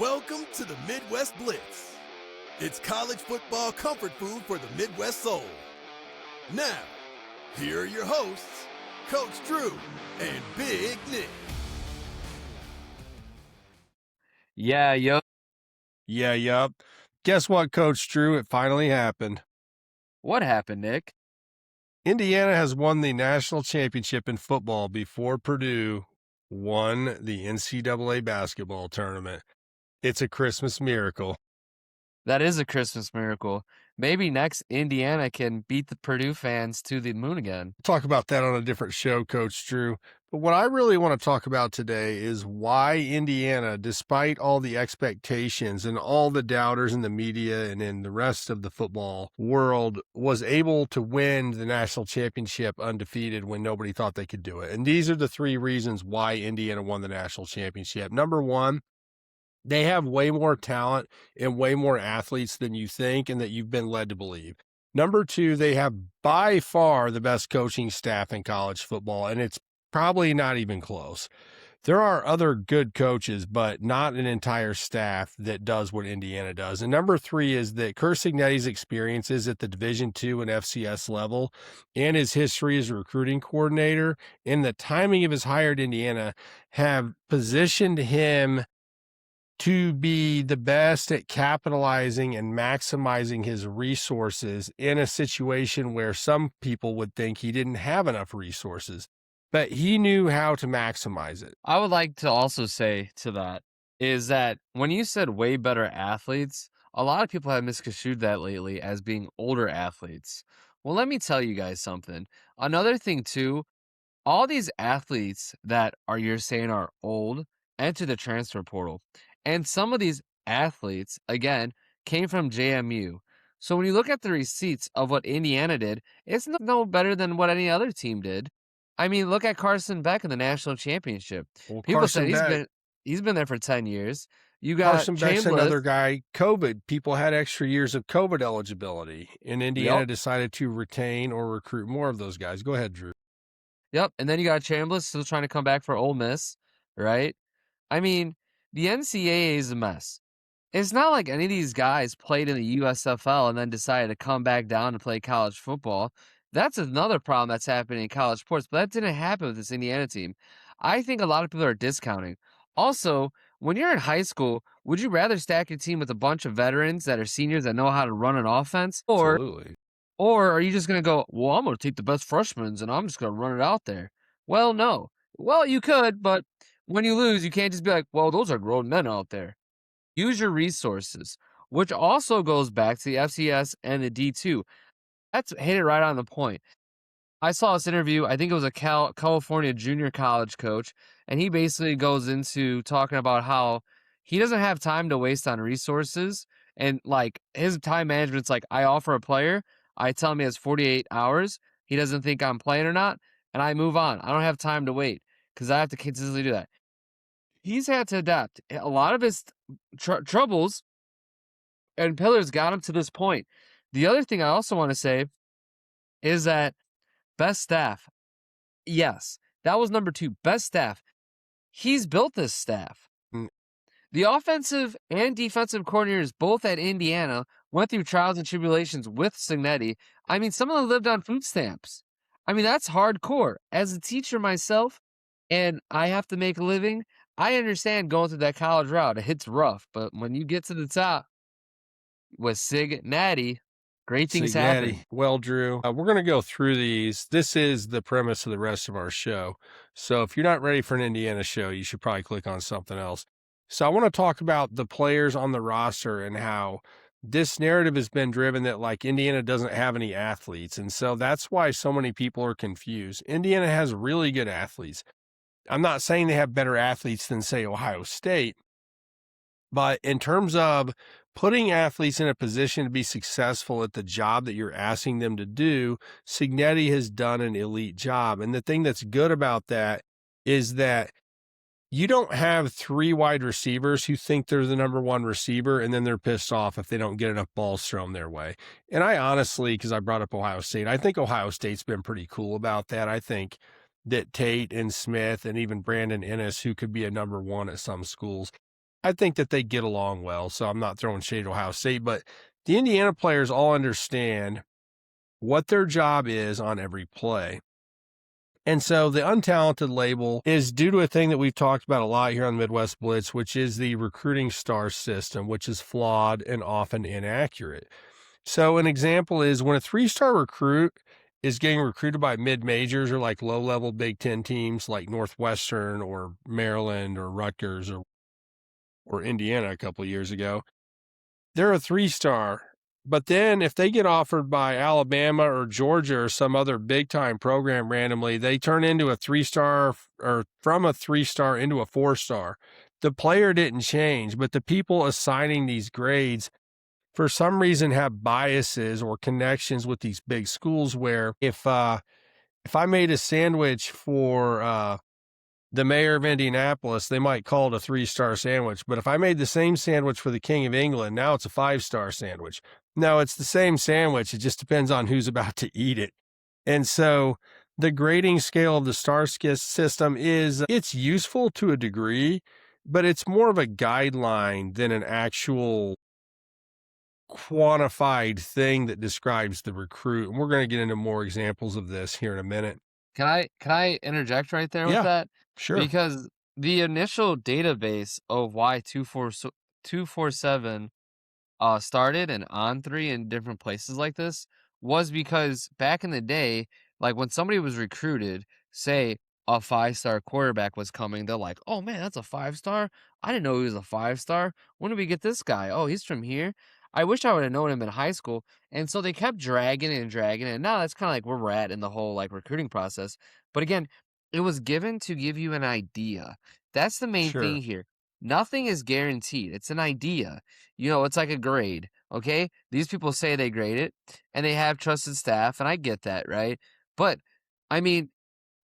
Welcome to the Midwest Blitz. It's college football comfort food for the Midwest soul. Now, here are your hosts, Coach Drew and Big Nick. Yeah, yup. Guess what, Coach Drew? It finally happened. What happened, Nick? Indiana has won the national championship in football before Purdue won the NCAA basketball tournament. It's a Christmas miracle. That is a Christmas miracle. Maybe next Indiana can beat the Purdue fans to the moon again. We'll talk about that on a different show, Coach Drew. But what I really want to talk about today is why Indiana, despite all the expectations and all the doubters in the media and in the rest of the football world, was able to win the national championship undefeated when nobody thought they could do it. And these are the three reasons why Indiana won the national championship. Number one, they have way more talent and way more athletes than you think and that you've been led to believe. Number two, they have by far the best coaching staff in college football, and it's probably not even close. There are other good coaches, but not an entire staff that does what Indiana does. And number three is that Curt Cignetti's experiences at the Division II and FCS level and his history as a recruiting coordinator and the timing of his hire at Indiana have positioned him to be the best at capitalizing and maximizing his resources in a situation where some people would think he didn't have enough resources, but he knew how to maximize it. I would like to also say to that is that when you said way better athletes, a lot of people have misconstrued that lately as being older athletes. Well, let me tell you guys something. Another thing too, all these athletes that you're saying are old enter the transfer portal. And some of these athletes, again, came from JMU. So when you look at the receipts of what Indiana did, it's no better than what any other team did. I mean, look at Carson Beck in the national championship. Well, People said he's been there for 10 years. You got Carson Beck's Chambliss. another guy. COVID, people had extra years of COVID eligibility, and Indiana decided to retain or recruit more of those guys. Go ahead, Drew. Yep, and then you got Chambliss still trying to come back for Ole Miss, right? I mean, the NCAA is a mess. It's not like any of these guys played in the USFL and then decided to come back down to play college football. That's another problem that's happening in college sports, but that didn't happen with this Indiana team. I think a lot of people are discounting. Also, when you're in high school, would you rather stack your team with a bunch of veterans that are seniors that know how to run an offense? Absolutely. Or are you just going to go, well, I'm going to take the best freshmen and I'm just going to run it out there? Well, no. Well, you could, but when you lose, you can't just be like, well, those are grown men out there. Use your resources, which also goes back to the FCS and the D2. That's hit it right on the point. I saw this interview. I think it was a California junior college coach, and he basically goes into talking about how he doesn't have time to waste on resources. And like his time management's like, I offer a player, I tell him he has 48 hours. He doesn't think I'm playing or not, and I move on. I don't have time to wait because I have to consistently do that. He's had to adapt. A lot of his troubles and pillars got him to this point. The other thing I also want to say is that best staff. Yes, that was number two. Best staff. He's built this staff. The offensive and defensive coordinators, both at Indiana, went through trials and tribulations with Signetti. I mean, some of them lived on food stamps. I mean, that's hardcore. As a teacher myself, and I have to make a living, I understand going through that college route. It's rough, but when you get to the top with Signetti, great things happen. Well, Drew, we're going to go through these. This is the premise of the rest of our show. So if you're not ready for an Indiana show, you should probably click on something else. So I want to talk about the players on the roster and how this narrative has been driven that like Indiana doesn't have any athletes. And so that's why so many people are confused. Indiana has really good athletes. I'm not saying they have better athletes than, say, Ohio State, but in terms of putting athletes in a position to be successful at the job that you're asking them to do, Signetti has done an elite job. And the thing that's good about that is that you don't have three wide receivers who think they're the number one receiver and then they're pissed off if they don't get enough balls thrown their way. And I honestly, because I brought up Ohio State, I think Ohio State's been pretty cool about that. I think that Tate and Smith and even Brandon Ennis, who could be a number one at some schools, I think that they get along well, so I'm not throwing shade at Ohio State, but the Indiana players all understand what their job is on every play. And so the untalented label is due to a thing that we've talked about a lot here on the Midwest Blitz, which is the recruiting star system, which is flawed and often inaccurate. So an example is when a 3-star recruit is getting recruited by mid-majors or like low-level Big Ten teams like Northwestern or Maryland or Rutgers or Indiana a couple of years ago, they're a 3-star. But then if they get offered by Alabama or Georgia or some other big-time program randomly, they turn into a 3-star or from a 3-star into a 4-star. The player didn't change, but the people assigning these grades for some reason have biases or connections with these big schools where if I made a sandwich for the mayor of Indianapolis, they might call it a 3-star sandwich. But if I made the same sandwich for the King of England, now it's a 5-star sandwich. No, it's the same sandwich. It just depends on who's about to eat it. And so the grading scale of the star system it's useful to a degree, but it's more of a guideline than an actual quantified thing that describes the recruit. And we're going to get into more examples of this here in a minute. Can I interject right there with that? Sure. Because the initial database of why 247 started and On3 in different places like this was because back in the day, like when somebody was recruited, say a 5-star quarterback was coming, they're like, oh man, that's a 5-star? I didn't know he was a 5-star. When did we get this guy? Oh, he's from here. I wish I would have known him in high school. And so they kept dragging it and dragging it. And now that's kind of like where we're at in the whole like recruiting process. But again, it was given to give you an idea. That's the main thing here. Nothing is guaranteed. It's an idea. It's like a grade, okay? These people say they grade it, and they have trusted staff, and I get that, right? But, I mean,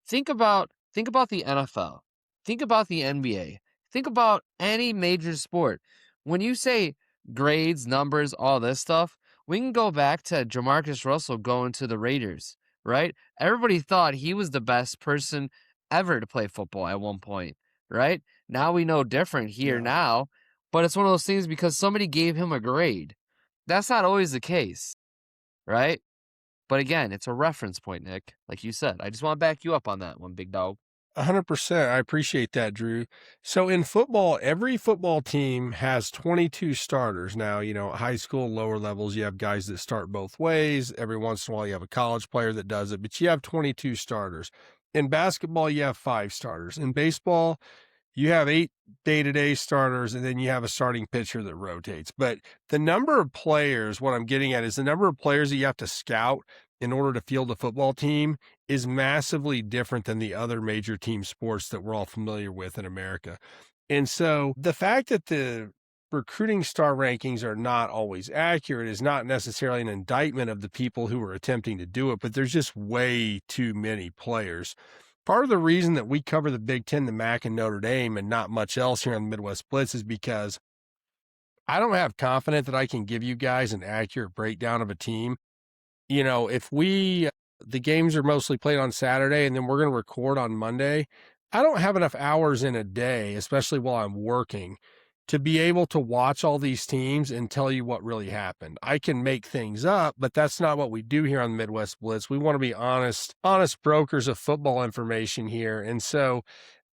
think about the NFL. Think about the NBA. Think about any major sport. When you say grades, numbers, all this stuff, we can go back to Jamarcus Russell going to the Raiders, right? Everybody thought he was the best person ever to play football at one point, right? Now we know different here now, but it's one of those things because somebody gave him a grade. That's not always the case, right? But again, it's a reference point, Nick, like you said. I just want to back you up on that one, big dog. 100%. I appreciate that, Drew. So in football, every football team has 22 starters. Now, high school, lower levels, you have guys that start both ways. Every once in a while, you have a college player that does it, but you have 22 starters. In basketball, you have 5 starters. In baseball, you have 8 day-to-day starters, and then you have a starting pitcher that rotates. But the number of players, what I'm getting at is the number of players that you have to scout in order to field a football team is massively different than the other major team sports that we're all familiar with in America. And so the fact that the recruiting star rankings are not always accurate is not necessarily an indictment of the people who are attempting to do it, but there's just way too many players. Part of the reason that we cover the Big Ten, the MAC, and Notre Dame and not much else here on the Midwest Blitz is because I don't have confidence that I can give you guys an accurate breakdown of a team. If the games are mostly played on Saturday and then we're going to record on Monday, I don't have enough hours in a day, especially while I'm working, to be able to watch all these teams and tell you what really happened. I can make things up, but that's not what we do here on the Midwest Blitz. We want to be honest brokers of football information here. And so,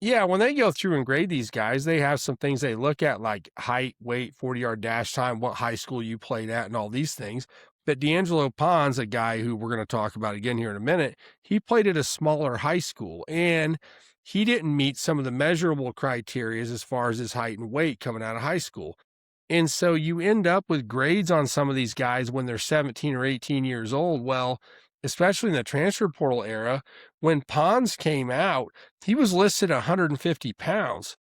when they go through and grade these guys, they have some things they look at like height, weight, 40-yard dash time, what high school you played at, and all these things. But D'Angelo Pons, a guy who we're going to talk about again here in a minute, he played at a smaller high school, and he didn't meet some of the measurable criteria as far as his height and weight coming out of high school. And so you end up with grades on some of these guys when they're 17 or 18 years old. Well, especially in the transfer portal era, when Pons came out, he was listed at 150 pounds.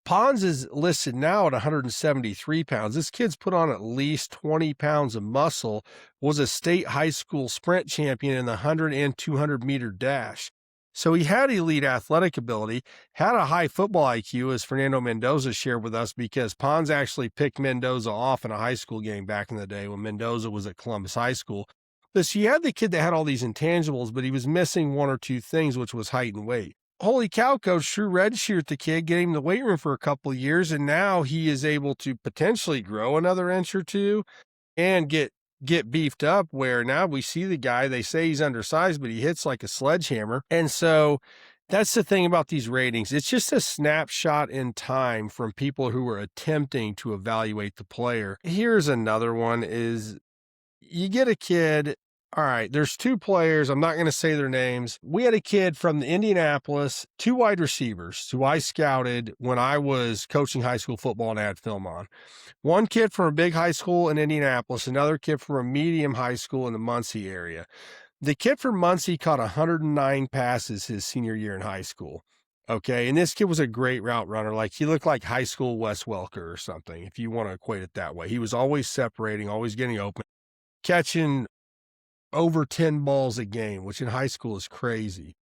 Pons is listed now at 173 pounds. This kid's put on at least 20 pounds of muscle, was a state high school sprint champion in the 100 and 200 meter dash. So he had elite athletic ability, had a high football IQ, as Fernando Mendoza shared with us, because Pons actually picked Mendoza off in a high school game back in the day when Mendoza was at Columbus High School. So you had the kid that had all these intangibles, but he was missing one or two things, which was height and weight. holy cow, Coach Drew redshirt the kid, get him in the weight room for a couple of years, and now he is able to potentially grow another inch or two and get beefed up, where now we see the guy, they say he's undersized, but he hits like a sledgehammer. And so that's the thing about these ratings. It's just a snapshot in time from people who are attempting to evaluate the player. Here's another one is you get a kid. All right, there's two players. I'm not going to say their names. We had a kid from the Indianapolis, two wide receivers who I scouted when I was coaching high school football and had film on. One kid from a big high school in Indianapolis, another kid from a medium high school in the Muncie area. The kid from Muncie caught 109 passes his senior year in high school. Okay, and this kid was a great route runner. Like, he looked like high school Wes Welker or something, if you want to equate it that way. He was always separating, always getting open, catching over 10 balls a game, which in high school is crazy.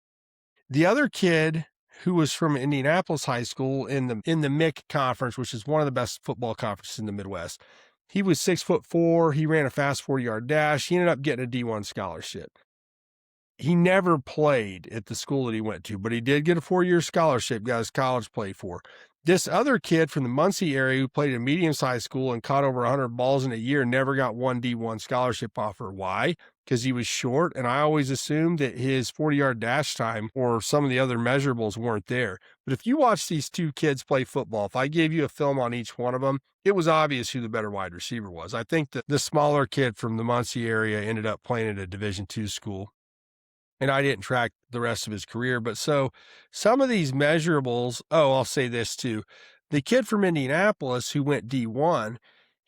The other kid, who was from Indianapolis High School in the MIC conference, which is one of the best football conferences in the Midwest, he was 6'4". He ran a fast 40-yard dash. He ended up getting a D1 scholarship. He never played at the school that he went to, but he did get a 4-year scholarship, got his college played for. This other kid from the Muncie area who played at a medium-sized school and caught over 100 balls in a year never got one D1 scholarship offer. Why? Because he was short, and I always assumed that his 40-yard dash time or some of the other measurables weren't there. But if you watch these two kids play football, if I gave you a film on each one of them, it was obvious who the better wide receiver was. I think that the smaller kid from the Muncie area ended up playing at a Division II school, and I didn't track the rest of his career. But so some of these measurables, I'll say this too. The kid from Indianapolis who went D1,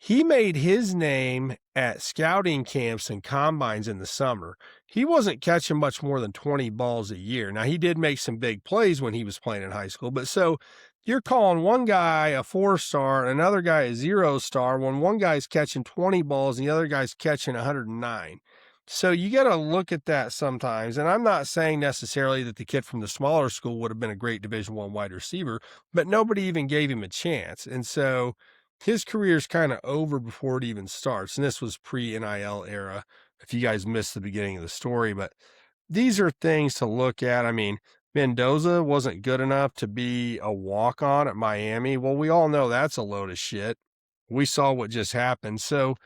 he made his name at scouting camps and combines in the summer. He wasn't catching much more than 20 balls a year. Now, he did make some big plays when he was playing in high school, but so you're calling one guy a 4-star and another guy a 0-star when one guy's catching 20 balls and the other guy's catching 109. So you got to look at that sometimes. And I'm not saying necessarily that the kid from the smaller school would have been a great Division I wide receiver, but nobody even gave him a chance. And so his career's kind of over before it even starts. And this was pre-NIL era, if you guys missed the beginning of the story. But these are things to look at. I mean, Mendoza wasn't good enough to be a walk-on at Miami. Well, we all know that's a load of shit. We saw what just happened. So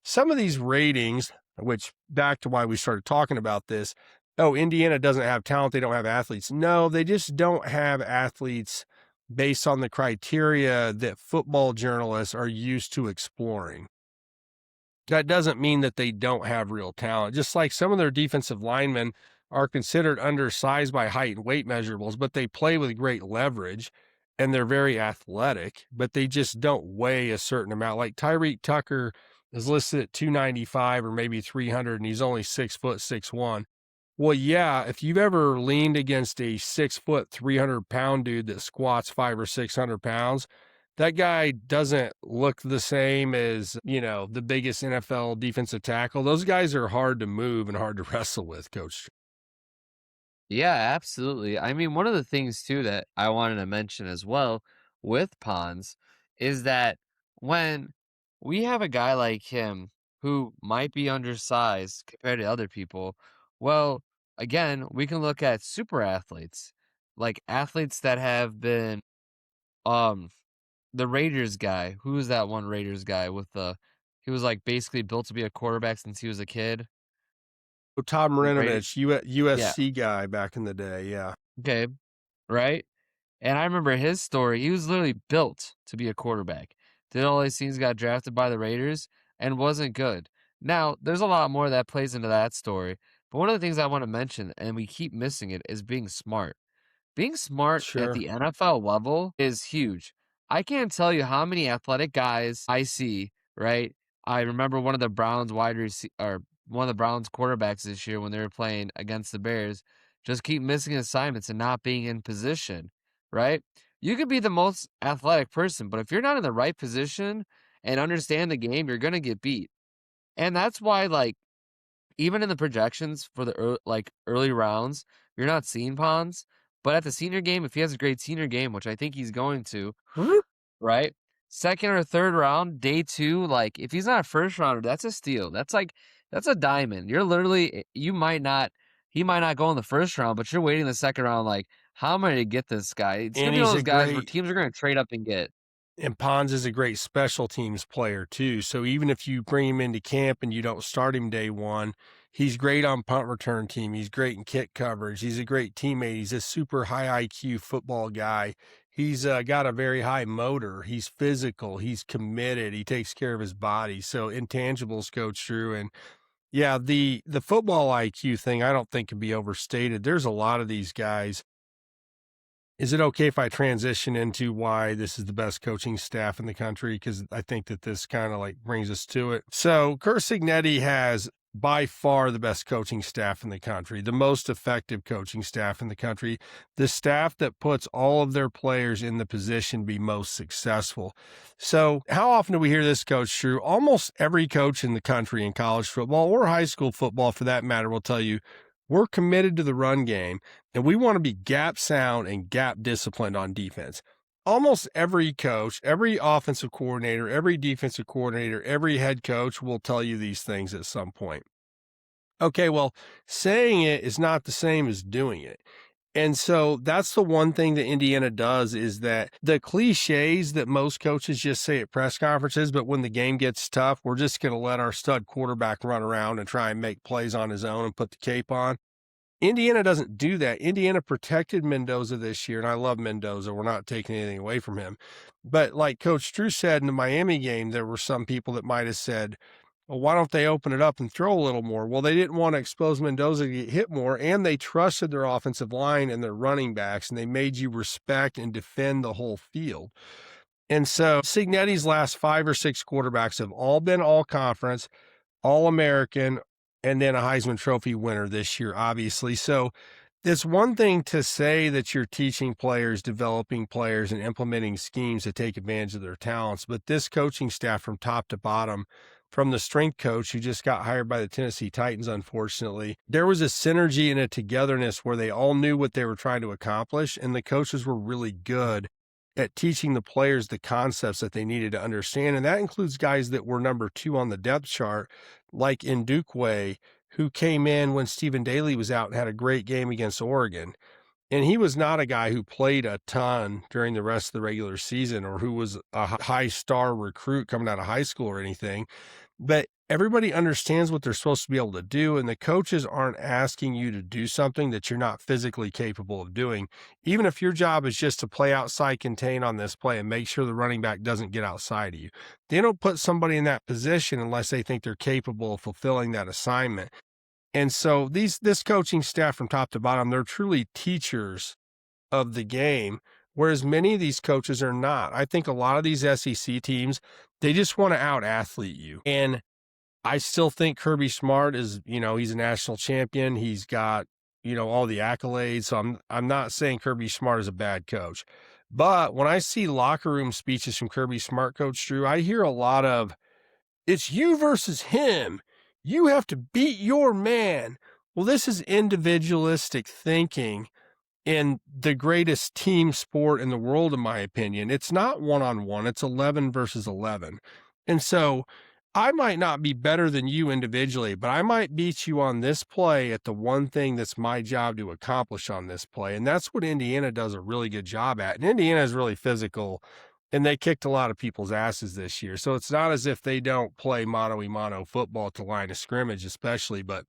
some of these ratings, which back to why we started talking about this, Indiana doesn't have talent, they don't have athletes. No, they just don't have athletes based on the criteria that football journalists are used to exploring. That doesn't mean that they don't have real talent. Just like some of their defensive linemen are considered undersized by height and weight measurables, but they play with great leverage and they're very athletic, but they just don't weigh a certain amount. Like Tyreek Tucker is listed at 295 or maybe 300, and he's only 6 foot 6'1". Well, yeah, if you've ever leaned against a 6 foot 300-pound dude that squats 500 or 600 pounds, that guy doesn't look the same as, the biggest NFL defensive tackle. Those guys are hard to move and hard to wrestle with, Coach. Yeah, absolutely. I mean, one of the things too that I wanted to mention as well with Pons is that when we have a guy like him who might be undersized compared to other people, well, again, we can look at super athletes, like athletes that have been um the Raiders guy. Who's that one Raiders guy with he was like basically built to be a quarterback since he was a kid. Todd Raiders. Marinovich, Yeah. USC guy back in the day, yeah. Okay. Right? And I remember his story. He was literally built to be a quarterback. Did all these things, got drafted by the Raiders, and wasn't good. Now, there's a lot more that plays into that story. But one of the things I want to mention, and we keep missing it, is being smart. Being smart at Sure. the NFL level is huge. I can't tell you how many athletic guys I see, right? I remember one of the Browns one of the Browns quarterbacks this year when they were playing against the Bears just keep missing assignments and not being in position, right? You could be the most athletic person, but if you're not in the right position and understand the game, you're going to get beat. And that's why, like, even in the projections for the early rounds, you're not seeing Pons. But at the senior game, if he has a great senior game, which I think he's going to, right? Second or third round, day 2, like if he's not a first rounder, that's a steal. That's a diamond. You're literally he might not go in the first round, but you're waiting the second round like, how am I gonna get this guy? It's gonna And be one he's of a those guys where great teams are gonna trade up and get. and Pons is a great special teams player too. So even if you bring him into camp and you don't start him day one, he's great on punt return team. He's great in kick coverage. He's a great teammate. He's a super high IQ football guy. He's got a very high motor. He's physical. He's committed. He takes care of his body. So intangibles, Coach Drew. And yeah, the football IQ thing, I don't think can be overstated. There's a lot of these guys. Is it okay if I transition into why this is the best coaching staff in the country? Because I think that this kind of like brings us to it. So Curt Cignetti has by far the best coaching staff in the country, the most effective coaching staff in the country, the staff that puts all of their players in the position to be most successful. So how often do we hear this, Coach Drew? Almost every coach in the country in college football or high school football for that matter will tell you, we're committed to the run game, and we want to be gap sound and gap disciplined on defense. Almost every coach, every offensive coordinator, every defensive coordinator, every head coach will tell you these things at some point. Okay, well, saying it is not the same as doing it. And so that's the one thing that Indiana does is that the cliches that most coaches just say at press conferences, but when the game gets tough, we're just going to let our stud quarterback run around and try and make plays on his own and put the cape on. Indiana doesn't do that. Indiana protected Mendoza this year, and I love Mendoza. We're not taking anything away from him. But like Coach Drew said in the Miami game, there were some people that might have said, well, why don't they open it up and throw a little more? Well, they didn't want to expose Mendoza to get hit more, and they trusted their offensive line and their running backs, and they made you respect and defend the whole field. And so Signetti's last 5 or 6 quarterbacks have all been all-conference, all-American, and then a Heisman Trophy winner this year, obviously. So it's one thing to say that you're teaching players, developing players, and implementing schemes to take advantage of their talents, but this coaching staff from top to bottom, from the strength coach who just got hired by the Tennessee Titans, unfortunately, there was a synergy and a togetherness where they all knew what they were trying to accomplish, and the coaches were really good at teaching the players the concepts that they needed to understand. And that includes guys that were number 2 on the depth chart, like Ndukwe, who came in when Stephen Daly was out and had a great game against Oregon. And he was not a guy who played a ton during the rest of the regular season or who was a high star recruit coming out of high school or anything. But everybody understands what they're supposed to be able to do, and the coaches aren't asking you to do something that you're not physically capable of doing. Even if your job is just to play outside contain on this play and make sure the running back doesn't get outside of you. They don't put somebody in that position unless they think they're capable of fulfilling that assignment. And so this coaching staff from top to bottom, they're truly teachers of the game, whereas many of these coaches are not. I think a lot of these SEC teams, they just want to out-athlete you. And I still think Kirby Smart is, he's a national champion. He's got, all the accolades. So I'm not saying Kirby Smart is a bad coach. But when I see locker room speeches from Kirby Smart, Coach Drew, I hear a lot of, it's you versus him. You have to beat your man. Well, this is individualistic thinking in the greatest team sport in the world, in my opinion. It's not one-on-one. It's 11 versus 11. And so I might not be better than you individually, but I might beat you on this play at the one thing that's my job to accomplish on this play. And that's what Indiana does a really good job at. And Indiana is really physical, and they kicked a lot of people's asses this year. So it's not as if they don't play mano-a-mano football at the line of scrimmage, especially, but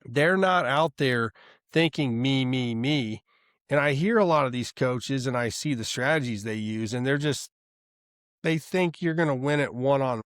they're not out there thinking me, me, me. And I hear a lot of these coaches and I see the strategies they use, and they think you're going to win it one-on-one.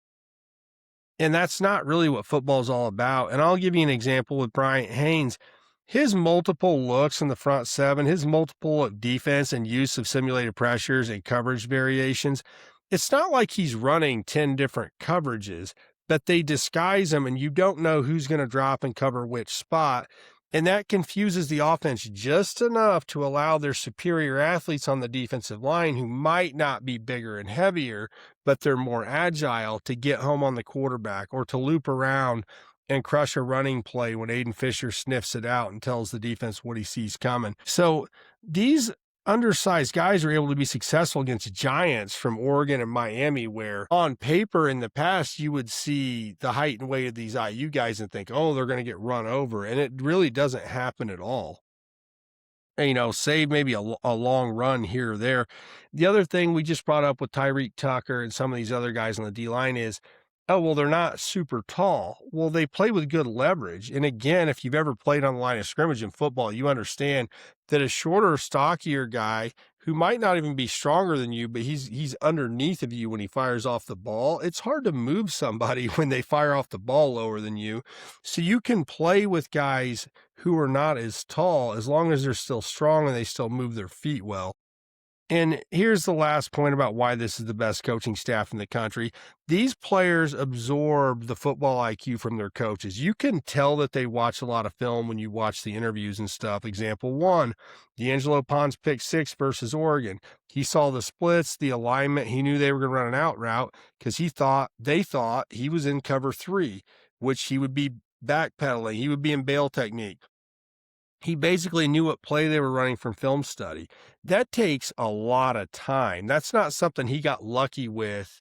And that's not really what football's all about. And I'll give you an example with Bryant Haynes. His multiple looks in the front 7, his multiple look defense and use of simulated pressures and coverage variations, it's not like he's running 10 different coverages, but they disguise them and you don't know who's going to drop and cover which spot. And that confuses the offense just enough to allow their superior athletes on the defensive line, who might not be bigger and heavier, but they're more agile, to get home on the quarterback or to loop around and crush a running play when Aiden Fisher sniffs it out and tells the defense what he sees coming. So these undersized guys are able to be successful against giants from Oregon and Miami, where on paper in the past, you would see the height and weight of these IU guys and think, oh, they're going to get run over. And it really doesn't happen at all. save maybe a long run here or there. The other thing we just brought up with Tyreek Tucker and some of these other guys on the D-line is, oh, well, they're not super tall. Well, they play with good leverage. And again, if you've ever played on the line of scrimmage in football, you understand that a shorter, stockier guy who might not even be stronger than you, but he's underneath of you when he fires off the ball. It's hard to move somebody when they fire off the ball lower than you. So you can play with guys who are not as tall as long as they're still strong and they still move their feet well. And here's the last point about why this is the best coaching staff in the country. These players absorb the football IQ from their coaches. You can tell that they watch a lot of film when you watch the interviews and stuff. Example one, D'Angelo Pond's pick 6 versus Oregon. He saw the splits, the alignment. He knew they were going to run an out route because they thought he was in cover 3, which he would be backpedaling. He would be in bail technique. He basically knew what play they were running from film study. That takes a lot of time. That's not something he got lucky with,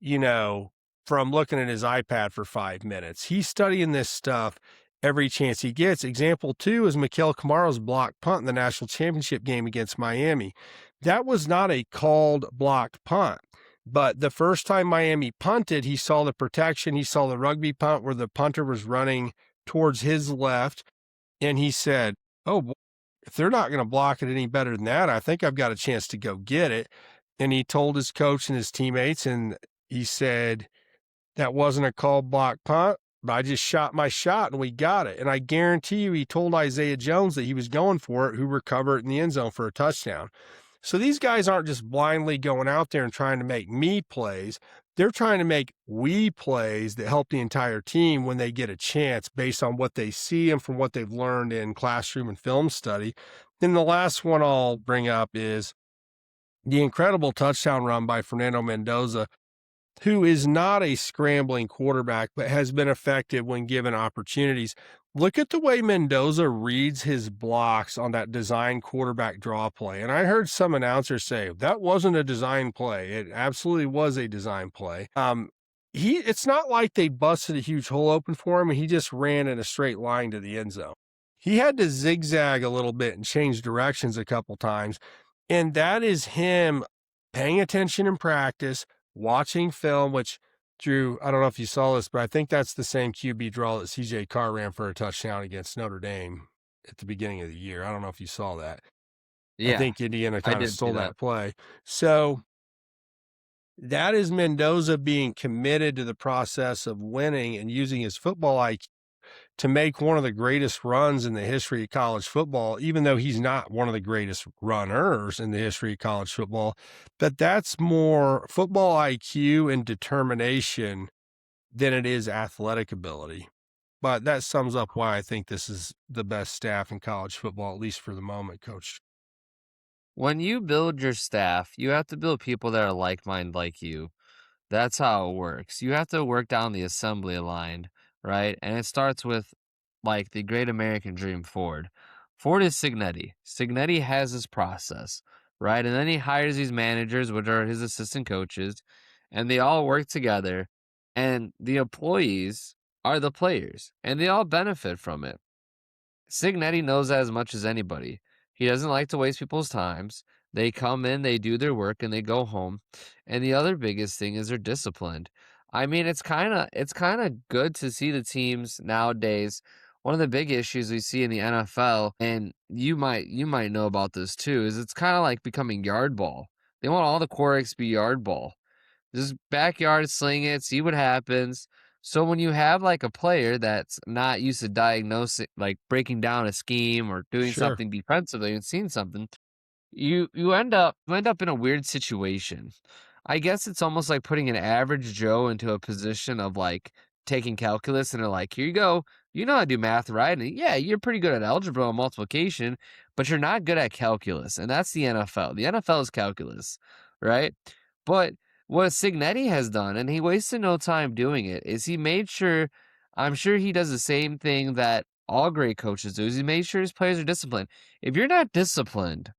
from looking at his iPad for 5 minutes. He's studying this stuff every chance he gets. Example 2 is Mikael Kamaro's block punt in the national championship game against Miami. That was not a called blocked punt. But the first time Miami punted, he saw the protection. He saw the rugby punt where the punter was running towards his left. And he said, oh, boy, if they're not going to block it any better than that, I think I've got a chance to go get it. And he told his coach and his teammates, and he said, that wasn't a called block punt, but I just shot my shot and we got it. And I guarantee you he told Isaiah Jones that he was going for it, who recovered it in the end zone for a touchdown. So these guys aren't just blindly going out there and trying to make me plays. They're trying to make we plays that help the entire team when they get a chance based on what they see and from what they've learned in classroom and film study. Then the last one I'll bring up is the incredible touchdown run by Fernando Mendoza, who is not a scrambling quarterback, but has been effective when given opportunities. Look at the way Mendoza reads his blocks on that design quarterback draw play. And I heard some announcers say that wasn't a design play. It absolutely was a design play. It's not like they busted a huge hole open for him and he just ran in a straight line to the end zone. He had to zigzag a little bit and change directions a couple times. And that is him paying attention in practice, watching film, which, Drew, I don't know if you saw this, but I think that's the same QB draw that CJ Carr ran for a touchdown against Notre Dame at the beginning of the year. I don't know if you saw that. Yeah, I think Indiana kind of stole that play. So that is Mendoza being committed to the process of winning and using his football IQ to make one of the greatest runs in the history of college football, even though he's not one of the greatest runners in the history of college football. But that's more football IQ and determination than it is athletic ability. But that sums up why I think this is the best staff in college football, at least for the moment, Coach. When you build your staff, you have to build people that are like-minded like you. That's how it works. You have to work down the assembly line, right? And it starts with, like, the great American dream, Ford. Ford is Signetti. Signetti has his process, right? And then he hires these managers, which are his assistant coaches, and they all work together. And the employees are the players, and they all benefit from it. Signetti knows that as much as anybody. He doesn't like to waste people's times. They come in, they do their work, and they go home. And the other biggest thing is they're disciplined. I mean, it's kind of good to see the teams nowadays. One of the big issues we see in the NFL, and you might know about this too, is it's kind of like becoming yard ball. They want all the quarterbacks to be yard ball. Just backyard sling it, see what happens. So when you have like a player that's not used to diagnosing, like breaking down a scheme or doing something defensively and seeing something, you end up in a weird situation. I guess it's almost like putting an average Joe into a position of like taking calculus and they're like, here you go. You know how to do math, right? And yeah, you're pretty good at algebra and multiplication, but you're not good at calculus. And that's the NFL. The NFL is calculus, right? But what Signetti has done, and he wasted no time doing it, is he made sure, I'm sure he does the same thing that all great coaches do, is he made sure his players are disciplined. If you're not disciplined,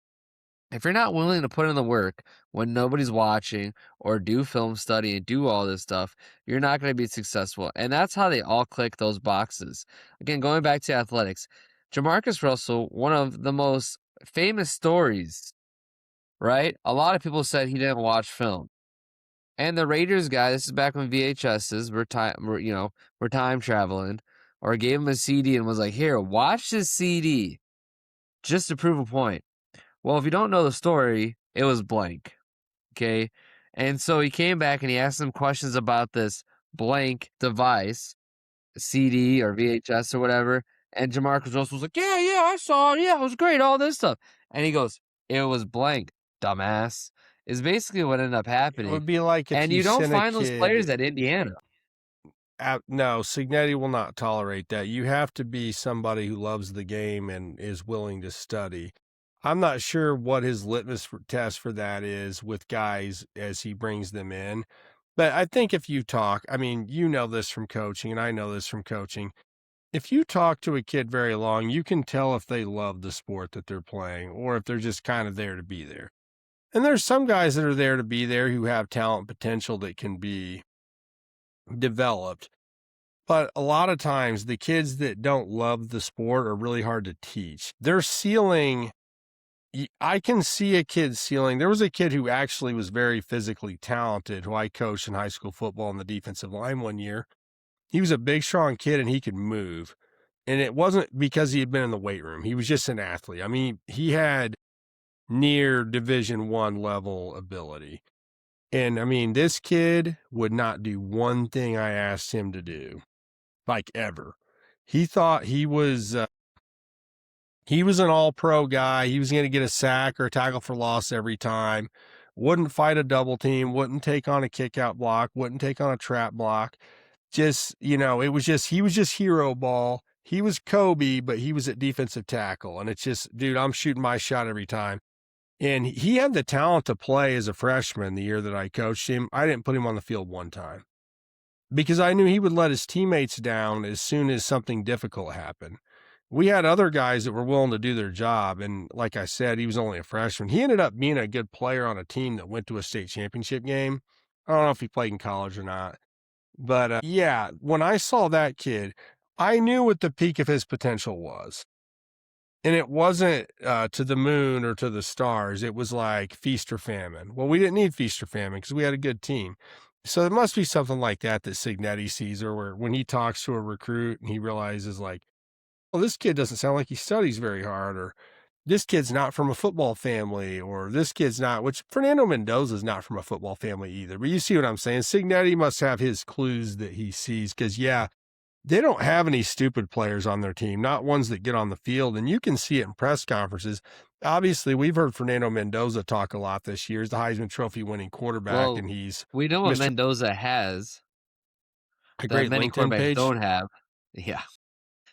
if you're not willing to put in the work when nobody's watching or do film study and do all this stuff, you're not going to be successful. And that's how they all click those boxes. Again, going back to athletics, Jamarcus Russell, one of the most famous stories, right? A lot of people said he didn't watch film. And the Raiders guy, this is back when VHSs were time traveling, or gave him a CD and was like, here, watch this CD just to prove a point. Well, if you don't know the story, it was blank. Okay. And so he came back and he asked them questions about this blank device, CD or VHS or whatever. And Jamarcus Russell was like, yeah, I saw it. Yeah, it was great. All this stuff. And he goes, it was blank, dumbass, is basically what ended up It happening. would be like if And you you don't sent a find those players kid. at Indiana. No, Signetti will not tolerate that. You have to be somebody who loves the game and is willing to study. I'm not sure what his litmus test for that is with guys as he brings them in. But I think if you talk, I mean, you know this from coaching, and I know this from coaching. If you talk to a kid very long, you can tell if they love the sport that they're playing or if they're just kind of there to be there. And there's some guys that are there to be there who have talent potential that can be developed. But a lot of times the kids that don't love the sport are really hard to teach. Their ceiling, I can see a kid's ceiling. There was a kid who actually was very physically talented who I coached in high school football on the defensive line one year. He was a big, strong kid and he could move. And it wasn't because he had been in the weight room. He was just an athlete. I mean, he had near Division I level ability. And I mean, this kid would not do one thing I asked him to do, like ever. He thought he was an all-pro guy. He was going to get a sack or a tackle for loss every time. Wouldn't fight a double team. Wouldn't take on a kick-out block. Wouldn't take on a trap block. Just, he was just hero ball. He was Kobe, but he was at defensive tackle. And it's just, dude, I'm shooting my shot every time. And he had the talent to play as a freshman the year that I coached him. I didn't put him on the field one time because I knew he would let his teammates down as soon as something difficult happened. We had other guys that were willing to do their job. And like I said, he was only a freshman. He ended up being a good player on a team that went to a state championship game. I don't know if he played in college or not. But yeah, when I saw that kid, I knew what the peak of his potential was. And it wasn't to the moon or to the stars. It was like feast or famine. Well, we didn't need feast or famine because we had a good team. So it must be something like that Signetti sees, or where when he talks to a recruit and he realizes like, well, this kid doesn't sound like he studies very hard, or this kid's not from a football family, or this kid's not, which Fernando Mendoza is not from a football family either. But you see what I'm saying? Signetti must have his clues that he sees because, yeah, they don't have any stupid players on their team, not ones that get on the field. And you can see it in press conferences. Obviously, we've heard Fernando Mendoza talk a lot this year. He's the Heisman Trophy winning quarterback, and he's we know what Mendoza has a that great many LinkedIn quarterbacks page. don't have. Yeah.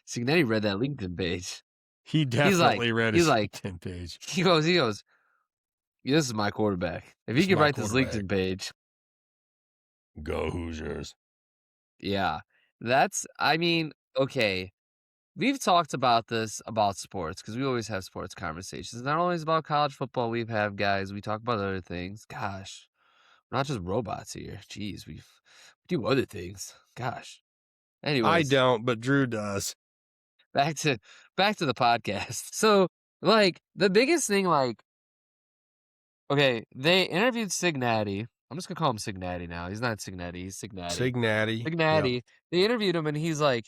Signetti read that LinkedIn page. He definitely read his LinkedIn page. He goes, this is my quarterback. If he could write this LinkedIn page. Go Hoosiers. Yeah. Okay. We've talked about this about sports because we always have sports conversations. Not always about college football. We talk about other things. Gosh, we're not just robots here. Jeez, we do other things. Gosh. Anyways. I don't, but Drew does. Back to the podcast. So, the biggest thing, okay, they interviewed Signetti. I'm just gonna call him Signetti now. He's not Signetti. He's Signetti. Signetti. Yep. They interviewed him, and he's like,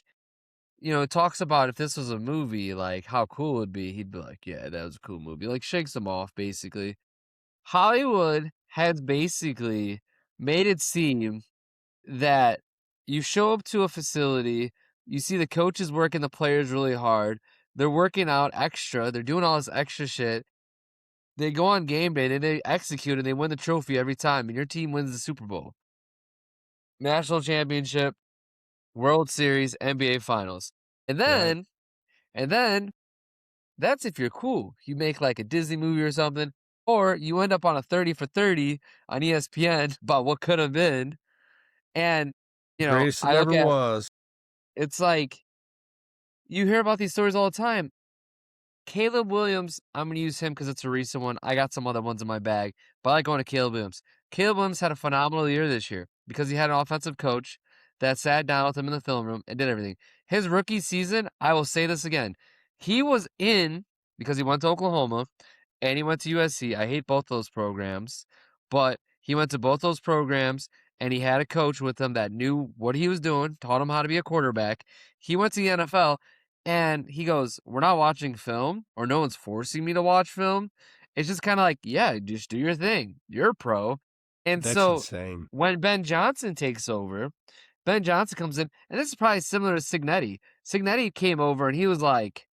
talks about if this was a movie, like how cool it would be. He'd be like, yeah, that was a cool movie. Like shakes them off, basically. Hollywood has basically made it seem that you show up to a facility, you see the coaches working the players really hard. They're working out extra. They're doing all this extra shit. They go on game day and they execute and they win the trophy every time. And your team wins the Super Bowl, national championship, World Series, NBA Finals. And then that's if you're cool. You make like a Disney movie or something, or you end up on a 30 for 30 on ESPN about what could have been. And, greatest it ever was. It's like, you hear about these stories all the time. Caleb Williams, I'm going to use him because it's a recent one. I got some other ones in my bag, but I like going to Caleb Williams. Caleb Williams had a phenomenal year this year because he had an offensive coach that sat down with him in the film room and did everything. His rookie season, I will say this again, he was in because he went to Oklahoma and he went to USC. I hate both those programs, but he went to both those programs and he had a coach with him that knew what he was doing, taught him how to be a quarterback. He went to the NFL and he goes, "We're not watching film, or no one's forcing me to watch film. It's just kind of like, yeah, just do your thing. You're a pro." And That's so insane. when Ben Johnson takes over, Ben Johnson comes in, and this is probably similar to Signetti. Signetti came over and he was like,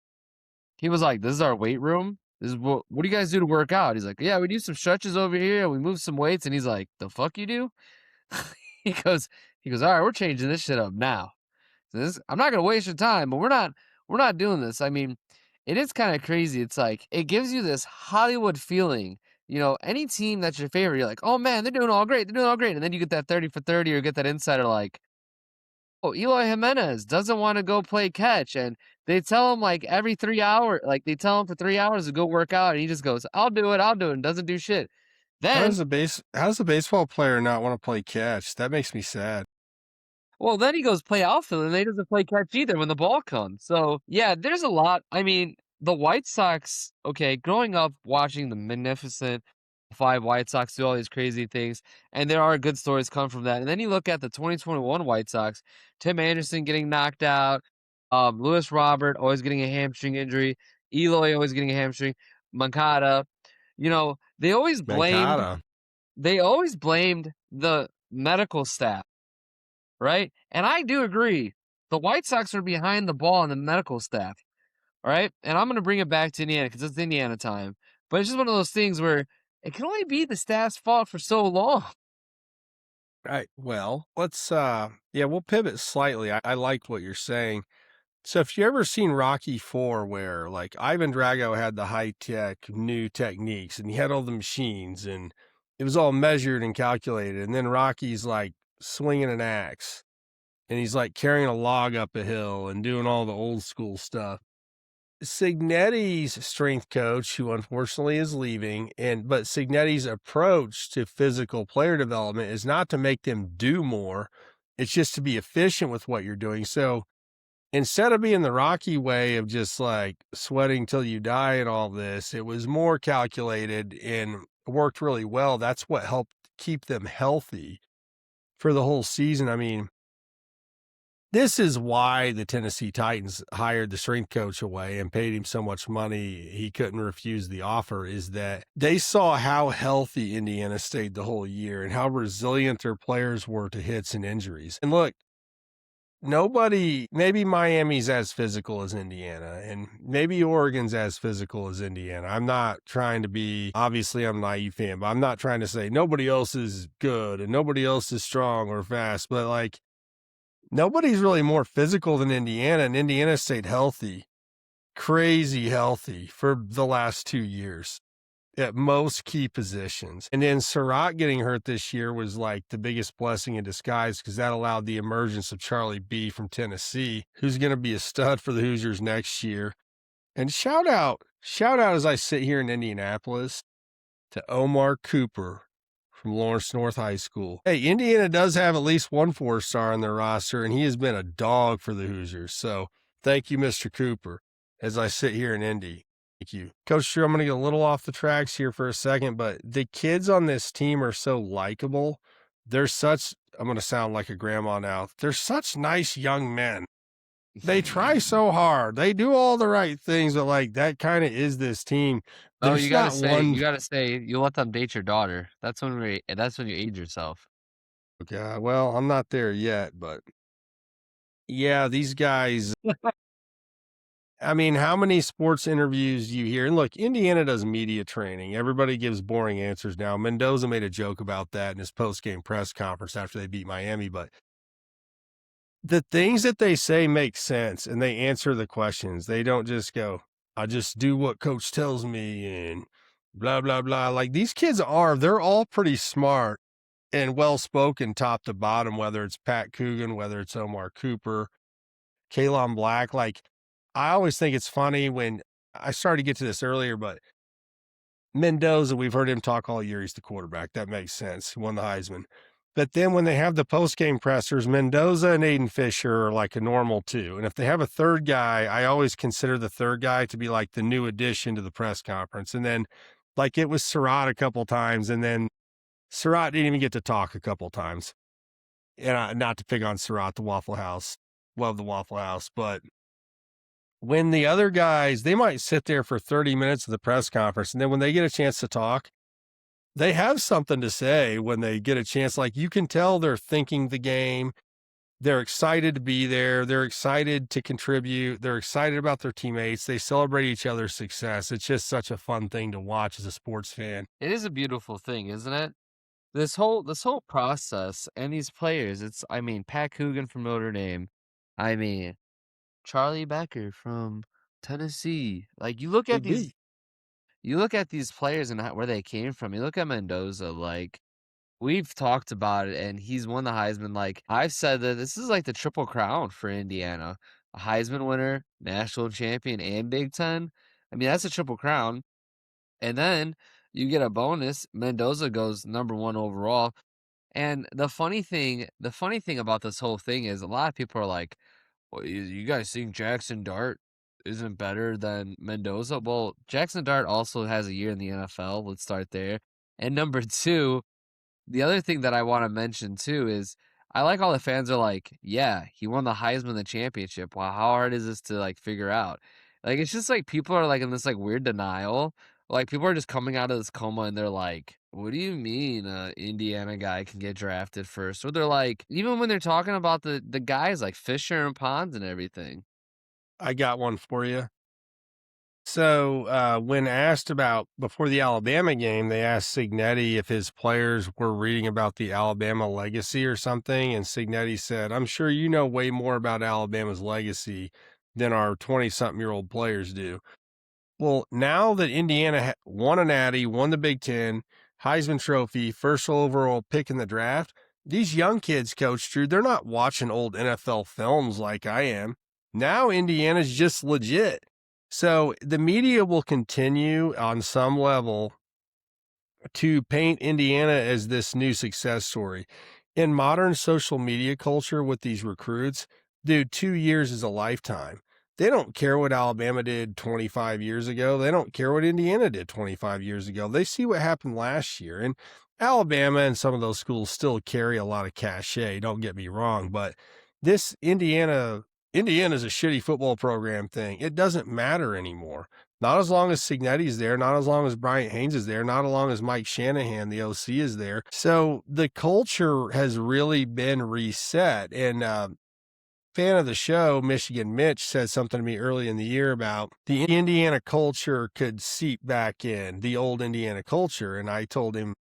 "This is our weight room. This is what do you guys do to work out?" He's like, "Yeah, we do some stretches over here. We move some weights." And he's like, "The fuck you do?" he goes, "All right, we're changing this shit up now. I'm not gonna waste your time, but we're not doing this." I mean, it is kind of crazy. It's like it gives you this Hollywood feeling. Any team that's your favorite, you're like, "Oh man, they're doing all great. They're doing all great." And then you get that 30 for 30 or get that insider like, "Oh, Eloy Jimenez doesn't want to go play catch." And they tell him like every 3 hours, like they tell him for 3 hours to go work out. And he just goes, I'll do it. And doesn't do shit. Then, How does a baseball player not want to play catch? That makes me sad. well, then he goes play outfield and he doesn't play catch either when the ball comes. So yeah, there's a lot. I mean, the White Sox, okay, growing up watching the magnificent five White Sox do all these crazy things, and there are good stories come from that. And then you look at the 2021 White Sox, Tim Anderson getting knocked out, Lewis Robert always getting a hamstring injury, Eloy always getting a hamstring, Mancada. They always blamed Mancada. the medical staff, right? And I do agree. The White Sox are behind the ball on the medical staff, all right? And I'm going to bring it back to Indiana because it's Indiana time. But it's just one of those things where it can only be the staff's fault for so long. Right. Well, let's we'll pivot slightly. I like what you're saying. So if you ever seen Rocky 4 where like Ivan Drago had the high-tech new techniques and he had all the machines and it was all measured and calculated, and then Rocky's like swinging an axe and he's like carrying a log up a hill and doing all the old school stuff. Signetti's strength coach, who unfortunately is leaving, but Signetti's approach to physical player development is not to make them do more. It's just to be efficient with what you're doing. So instead of being the Rocky way of just like sweating till you die and all this, it was more calculated and worked really well. That's what helped keep them healthy for the whole season. I mean, this is why the Tennessee Titans hired the strength coach away and paid him so much money he couldn't refuse the offer, is that they saw how healthy Indiana stayed the whole year and how resilient their players were to hits and injuries. And look, maybe Miami's as physical as Indiana, and maybe Oregon's as physical as Indiana. I'm not trying to be, obviously I'm a naive fan, but I'm not trying to say nobody else is good and nobody else is strong or fast, but like, nobody's really more physical than Indiana, and Indiana stayed healthy, crazy healthy for the last 2 years at most key positions. And then Surratt getting hurt this year was like the biggest blessing in disguise because that allowed the emergence of Charlie B from Tennessee, who's going to be a stud for the Hoosiers next year. And shout out as I sit here in Indianapolis to Omar Cooper from Lawrence North High School. Hey, Indiana does have at least one 4-star on their roster, and he has been a dog for the Hoosiers. So thank you, Mr. Cooper, as I sit here in Indy. Thank you. Coach Drew, I'm going to get a little off the tracks here for a second, but the kids on this team are so likable. I'm going to sound like a grandma now. They're such nice young men. They try so hard. They do all the right things, but like that kind of is this team. Oh, you gotta say, you let them date your daughter. That's when you age yourself. Okay, well, I'm not there yet, but yeah, these guys. I mean, how many sports interviews do you hear? And look, Indiana does media training. Everybody gives boring answers now. Mendoza made a joke about that in his post-game press conference after they beat Miami, but the things that they say make sense and they answer the questions. They don't just go, I just do what coach tells me and blah, blah, blah. Like these kids they're all pretty smart and well-spoken top to bottom, whether it's Pat Coogan, whether it's Omar Cooper, Kalon Black. Like I always think it's funny when I started to get to this earlier, but Mendoza, we've heard him talk all year. He's the quarterback. That makes sense. He won the Heisman. But then when they have the post-game pressers, Mendoza and Aiden Fisher are like a normal 2. And if they have a third guy, I always consider the third guy to be like the new addition to the press conference. And then like it was Surratt a couple times, and then Surratt didn't even get to talk a couple times. And not to pick on Surratt, the Waffle House, love the Waffle House, but when the other guys, they might sit there for 30 minutes of the press conference, and then when they get a chance to talk, they have something to say when they get a chance. Like you can tell they're thinking the game. They're excited to be there. They're excited to contribute. They're excited about their teammates. They celebrate each other's success. It's just such a fun thing to watch as a sports fan. It is a beautiful thing, isn't it? This whole process and these players, I mean, Pat Coogan from Notre Dame. I mean, Charlie Becker from Tennessee. Like you look at Big D. these players and where they came from. You look at Mendoza, like we've talked about it, and he's won the Heisman. Like I've said that this is like the triple crown for Indiana: a Heisman winner, national champion, and Big Ten. I mean, that's a triple crown. And then you get a bonus. Mendoza goes #1 overall. And the funny thing about this whole thing is a lot of people are like, well, you guys think Jackson Dart isn't better than Mendoza? Well, Jackson Dart also has a year in the NFL. Let's start there. And number 2, the other thing that I want to mention too is I like all the fans are like, yeah, he won the Heisman, the championship. Wow, how hard is this to like figure out? Like it's just like people are like in this like weird denial. Like people are just coming out of this coma and they're like, what do you mean Indiana guy can get drafted first? Or they're like, even when they're talking about the guys like Fisher and Pons and everything. I got one for you. So when asked about before the Alabama game, they asked Signetti if his players were reading about the Alabama legacy or something. And Signetti said, I'm sure you know way more about Alabama's legacy than our 20-something-year-old players do. Well, now that Indiana won a natty, won the Big Ten, Heisman Trophy, first overall pick in the draft, these young kids, Coach Drew, they're not watching old NFL films like I am. Now Indiana's just legit. So the media will continue on some level to paint Indiana as this new success story. In modern social media culture with these recruits, dude, 2 years is a lifetime. They don't care what Alabama did 25 years ago. They don't care what Indiana did 25 years ago. They see what happened last year. And Alabama and some of those schools still carry a lot of cachet, don't get me wrong, but this Indiana's a shitty football program thing. It doesn't matter anymore. Not as long as Signetti's there, not as long as Bryant Haynes is there, not as long as Mike Shanahan, the OC, is there. So the culture has really been reset. And fan of the show, Michigan Mitch, said something to me early in the year about the Indiana culture could seep back in, the old Indiana culture. And I told him,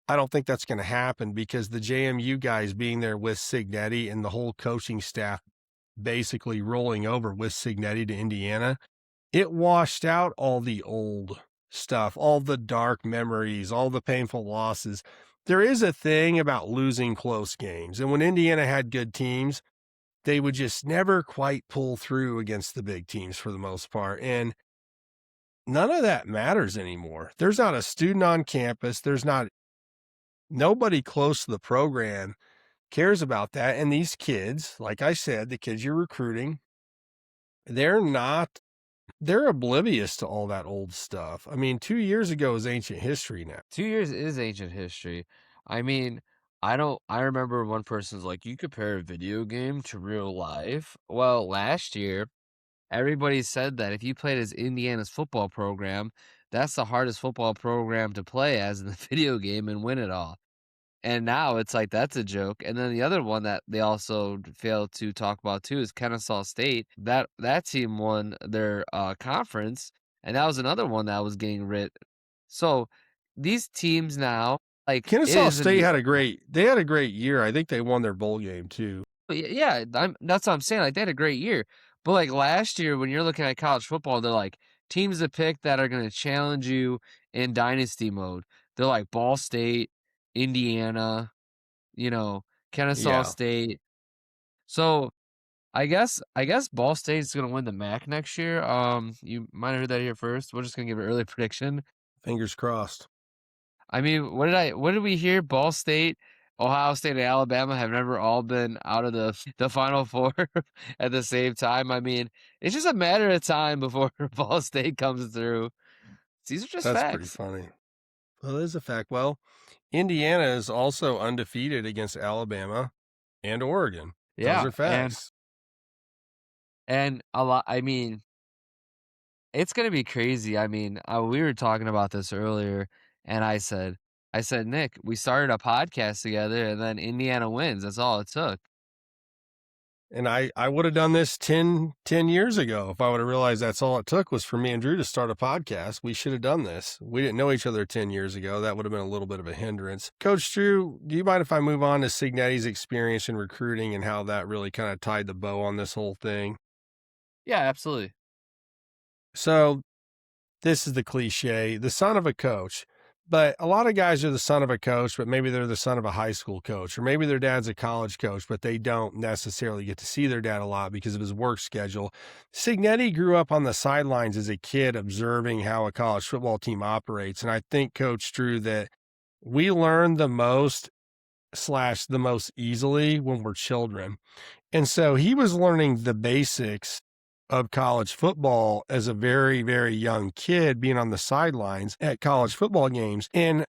I don't think that's going to happen because the JMU guys being there with Signetti and the whole coaching staff basically rolling over with Signetti to Indiana, it washed out all the old stuff, all the dark memories, all the painful losses. There is a thing about losing close games. And when Indiana had good teams, they would just never quite pull through against the big teams for the most part. And none of that matters anymore. There's not a student on campus. Nobody close to the program cares about that. And these kids, like I said, the kids you're recruiting, they're oblivious to all that old stuff. I mean, 2 years ago is ancient history now. 2 years is ancient history. I mean, I remember one person's like, you compare a video game to real life. Well, last year, everybody said that if you played as Indiana's football program, that's the hardest football program to play as in the video game and win it all. And now it's like that's a joke. And then the other one that they also failed to talk about too is Kennesaw State. That team won their conference, and that was another one that was getting rid. So these teams now, like Kennesaw State had a great year. I think they won their bowl game too. Yeah, that's what I'm saying. Like they had a great year, but like last year, when you're looking at college football, they're like teams to pick that are going to challenge you in dynasty mode. They're like Ball State, Indiana, Kennesaw State. So I guess Ball State's gonna win the MAC next year. You might have heard that here first. We're just gonna give an early prediction. Fingers crossed. I mean, what did we hear? Ball State Ohio State and Alabama have never all been out of the Final Four at the same time. I mean, it's just a matter of time before Ball State comes through. These are just That's pretty facts. funny. Well, it is a fact. Well, Indiana is also undefeated against Alabama and Oregon. Those Yeah, are facts. and a lot. I mean, it's gonna be crazy. I mean, we were talking about this earlier, and I said, Nick, we started a podcast together, and then Indiana wins. That's all it took. And I would have done this 10 years ago if I would have realized that's all it took was for me and Drew to start a podcast. We should have done this. We didn't know each other 10 years ago. That would have been a little bit of a hindrance. Coach Drew, do you mind if I move on to Signetti's experience in recruiting and how that really kind of tied the bow on this whole thing? Yeah, absolutely. So this is the cliche, the son of a coach. But a lot of guys are the son of a coach, but maybe they're the son of a high school coach, or maybe their dad's a college coach, but they don't necessarily get to see their dad a lot because of his work schedule. Signetti grew up on the sidelines as a kid, observing how a college football team operates. And I think, Coach Drew, that we learn the most / the most easily when we're children. And so he was learning the basics of college football as a very, very young kid, being on the sidelines at college football games. And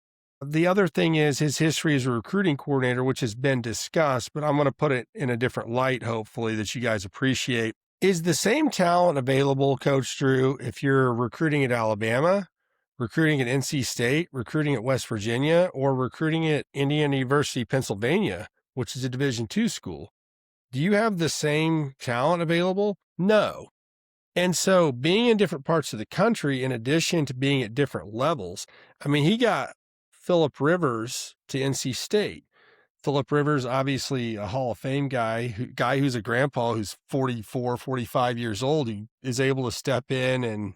the other thing is his history as a recruiting coordinator, which has been discussed, but I'm going to put it in a different light, hopefully, that you guys appreciate. Is the same talent available, Coach Drew, if you're recruiting at Alabama, recruiting at NC State, recruiting at West Virginia, or recruiting at Indiana University, Pennsylvania, which is a Division II school? Do you have the same talent available? No. And so being in different parts of the country, in addition to being at different levels, I mean, he got Phillip Rivers to NC State. Phillip Rivers, obviously a Hall of Fame guy who's a grandpa who's 44, 45 years old, who is able to step in and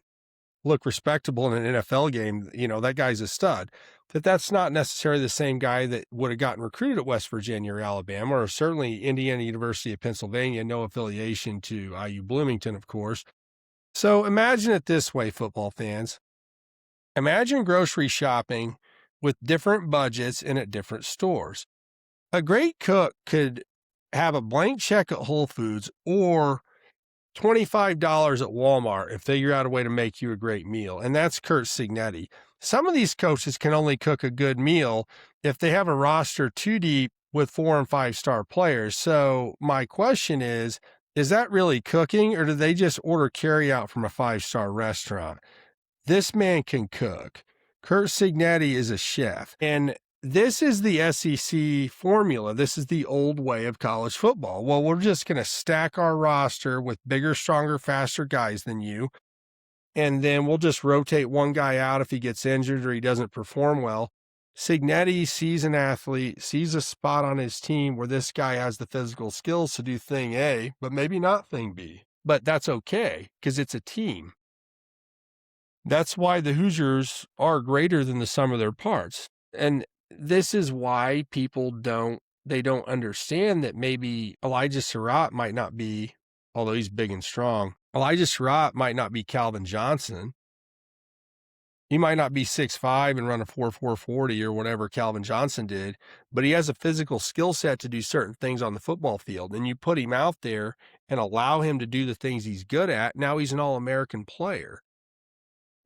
look respectable in an NFL game. You know, that guy's a stud. That's not necessarily the same guy that would have gotten recruited at West Virginia or Alabama, or certainly Indiana University of Pennsylvania, no affiliation to IU Bloomington, of course. So imagine it this way, football fans. Imagine grocery shopping with different budgets and at different stores. A great cook could have a blank check at Whole Foods or $25 at Walmart and figure out a way to make you a great meal. And that's Curt Cignetti. Some of these coaches can only cook a good meal if they have a roster too deep with 4 and 5 star players. So my question is that really cooking, or do they just order carry out from a 5-star restaurant? This man can cook. Curt Cignetti is a chef. And this is the SEC formula. This is the old way of college football. Well, we're just going to stack our roster with bigger, stronger, faster guys than you. And then we'll just rotate one guy out if he gets injured or he doesn't perform well. Signetti sees an athlete, sees a spot on his team where this guy has the physical skills to do thing A, but maybe not thing B. But that's okay because it's a team. That's why the Hoosiers are greater than the sum of their parts. And this is why people don't understand that maybe Elijah Surratt might not be, although he's big and strong, Elijah Surratt might not be Calvin Johnson. He might not be 6'5" and run a 4.4 40 or whatever Calvin Johnson did, but he has a physical skill set to do certain things on the football field. And you put him out there and allow him to do the things he's good at. Now he's an All-American player.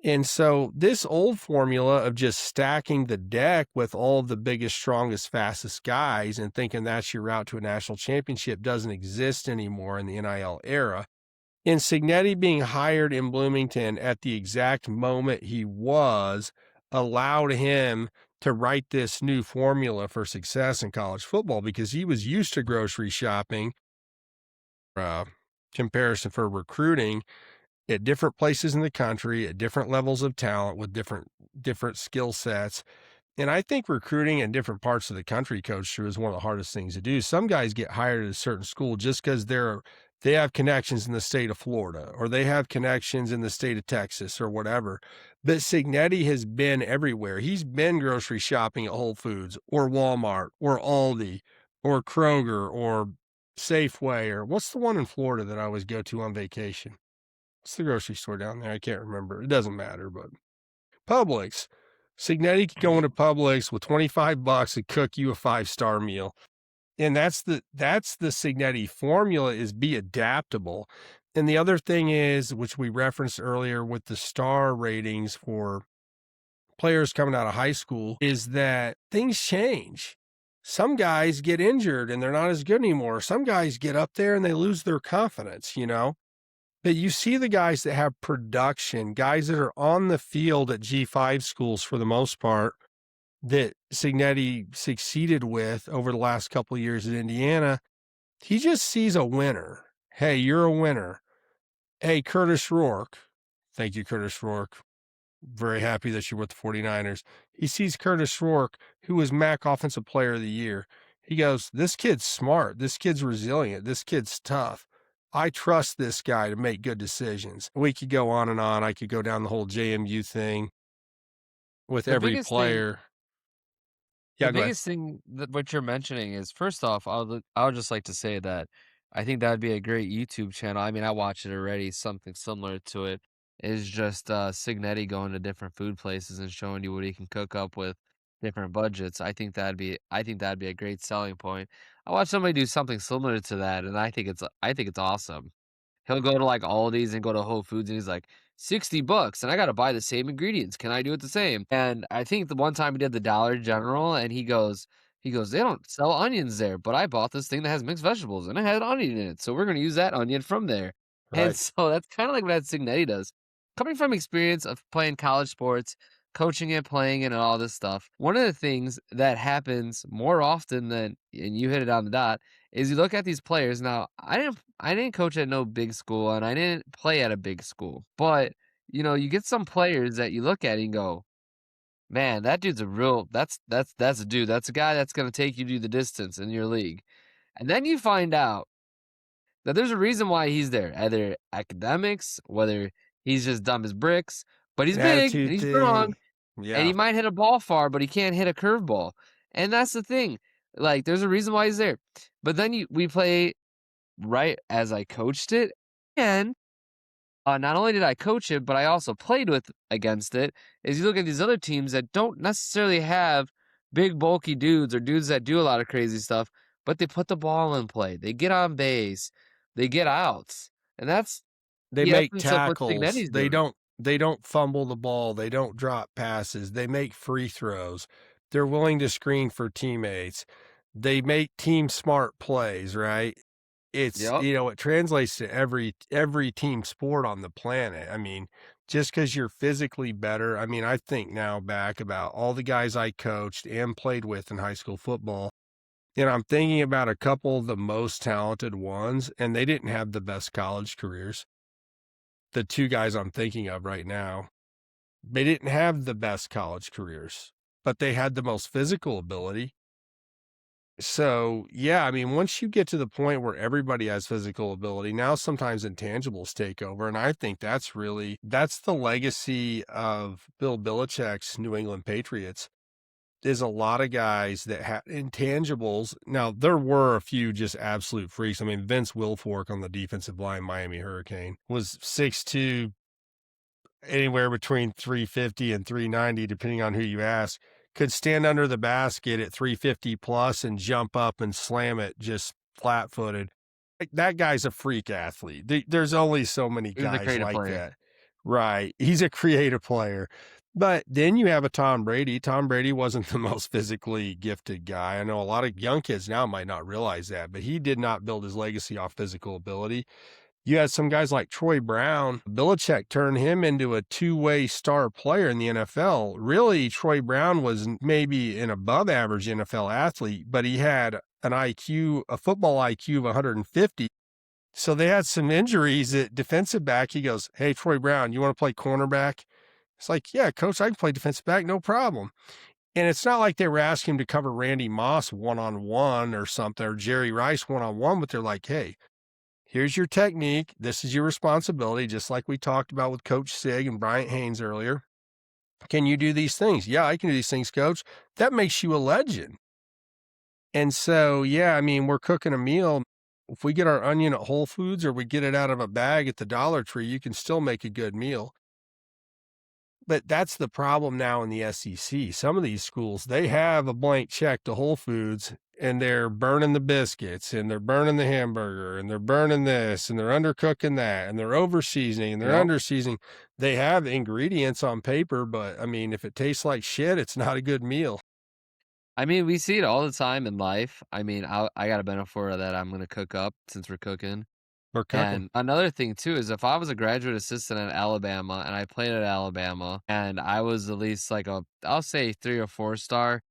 And so this old formula of just stacking the deck with all of the biggest, strongest, fastest guys and thinking that's your route to a national championship doesn't exist anymore in the NIL era. And Signetti being hired in Bloomington at the exact moment he was allowed him to write this new formula for success in college football because he was used to grocery shopping, comparison for recruiting at different places in the country, at different levels of talent with different skill sets. And I think recruiting in different parts of the country, Coach Drew, is one of the hardest things to do. Some guys get hired at a certain school just because they have connections in the state of Florida, or they have connections in the state of Texas or whatever. But Signetti has been everywhere. He's been grocery shopping at Whole Foods or Walmart or Aldi or Kroger or Safeway, or what's the one in Florida that I always go to on vacation? What's the grocery store down there? I can't remember. It doesn't matter, but Publix. Signetti could go into Publix with $25 and cook you a 5-star meal. And that's the Signetti formula, is be adaptable. And the other thing is, which we referenced earlier with the star ratings for players coming out of high school, is that things change. Some guys get injured and they're not as good anymore. Some guys get up there and they lose their confidence, you know? But you see the guys that have production, guys that are on the field at G5 schools for the most part, that Signetti succeeded with over the last couple of years at Indiana. He just sees a winner. Hey, you're a winner. Hey, Curtis Rourke. Thank you, Curtis Rourke. Very happy that you're with the 49ers. He sees Curtis Rourke, who was MAC Offensive Player of the Year. He goes, this kid's smart. This kid's resilient. This kid's tough. I trust this guy to make good decisions. We could go on and on. I could go down the whole JMU thing with every player. The biggest thing that what you're mentioning is, first off, I would just like to say that I think that'd be a great YouTube channel. I mean, I watch it already. Something similar to it is just Signetti going to different food places and showing you what he can cook up with different budgets. I think that'd be a great selling point. I watched somebody do something similar to that, and I think it's awesome. He'll go to like Aldi's and go to Whole Foods and he's like, $60 and I got to buy the same ingredients. Can I do it the same? And I think the one time he did the Dollar General and he goes, they don't sell onions there, but I bought this thing that has mixed vegetables and it had onion in it. So we're going to use that onion from there. Right. And so that's kind of like what Signetti does. Coming from experience of playing college sports, coaching it, playing it, and all this stuff, one of the things that happens more often than, and you hit it on the dot, is you look at these players. Now, I didn't coach at no big school and I didn't play at a big school. But, you know, you get some players that you look at and go, man, that dude's that's a dude. That's a guy that's going to take you to the distance in your league. And then you find out that there's a reason why he's there, either academics, whether he's just dumb as bricks, but he's big and he's strong. Yeah. And he might hit a ball far, but he can't hit a curveball. And that's the thing. Like, there's a reason why he's there. But then we play right as I coached it. And not only did I coach it, but I also played against it. Is you look at these other teams that don't necessarily have big, bulky dudes or dudes that do a lot of crazy stuff, but they put the ball in play. They get on base. They get outs. And that's they the make essence of what tackles. Signetti's They doing. don't fumble the ball. They don't drop passes. They make free throws. They're willing to screen for teammates. They make team smart plays, right? It's, Yep. you know, it translates to every team sport on the planet. I mean, just because you're physically better. I mean, I think now back about all the guys I coached and played with in high school football, and I'm thinking about a couple of the most talented ones, and they didn't have the best college careers. The two guys I'm thinking of right now, they didn't have the best college careers, but they had the most physical ability. So, yeah, I mean, once you get to the point where everybody has physical ability, now sometimes intangibles take over. And I think that's the legacy of Bill Belichick's New England Patriots, is a lot of guys that had intangibles. Now, there were a few just absolute freaks. I mean, Vince Wilfork on the defensive line, Miami Hurricane, was 6'2", anywhere between 350 and 390, depending on who you ask. Could stand under the basket at 350 plus and jump up and slam it just flat-footed. That guy's a freak athlete. There's only so many guys like that. Right. He's a creative player. But then you have a Tom Brady. Tom Brady wasn't the most physically gifted guy. I know a lot of young kids now might not realize that, but he did not build his legacy off physical ability. You had some guys like Troy Brown. Belichick turned him into a two-way star player in the NFL. Really, Troy Brown was maybe an above-average NFL athlete, but he had a football IQ of 150. So they had some injuries at defensive back. He goes, hey, Troy Brown, you want to play cornerback? It's like, yeah, coach, I can play defensive back, no problem. And it's not like they were asking him to cover Randy Moss one-on-one or something, or Jerry Rice one-on-one, but they're like, hey, here's your technique. This is your responsibility, just like we talked about with Coach Sig and Bryant Haynes earlier. Can you do these things? Yeah, I can do these things, coach. That makes you a legend. And so, yeah, I mean, we're cooking a meal. If we get our onion at Whole Foods or we get it out of a bag at the Dollar Tree, you can still make a good meal. But that's the problem now in the SEC. Some of these schools, they have a blank check to Whole Foods and they're burning the biscuits and they're burning the hamburger and they're burning this and they're undercooking that and they're over seasoning and they're Yep. under seasoning. They have ingredients on paper, but I mean, if it tastes like shit, it's not a good meal. I mean, we see it all the time in life. I mean, I got a metaphor that I'm gonna cook up since we're cooking. Or cooking. And another thing too is if I was a graduate assistant at Alabama and I played at Alabama and I was at least like I'll say 3 or 4 star.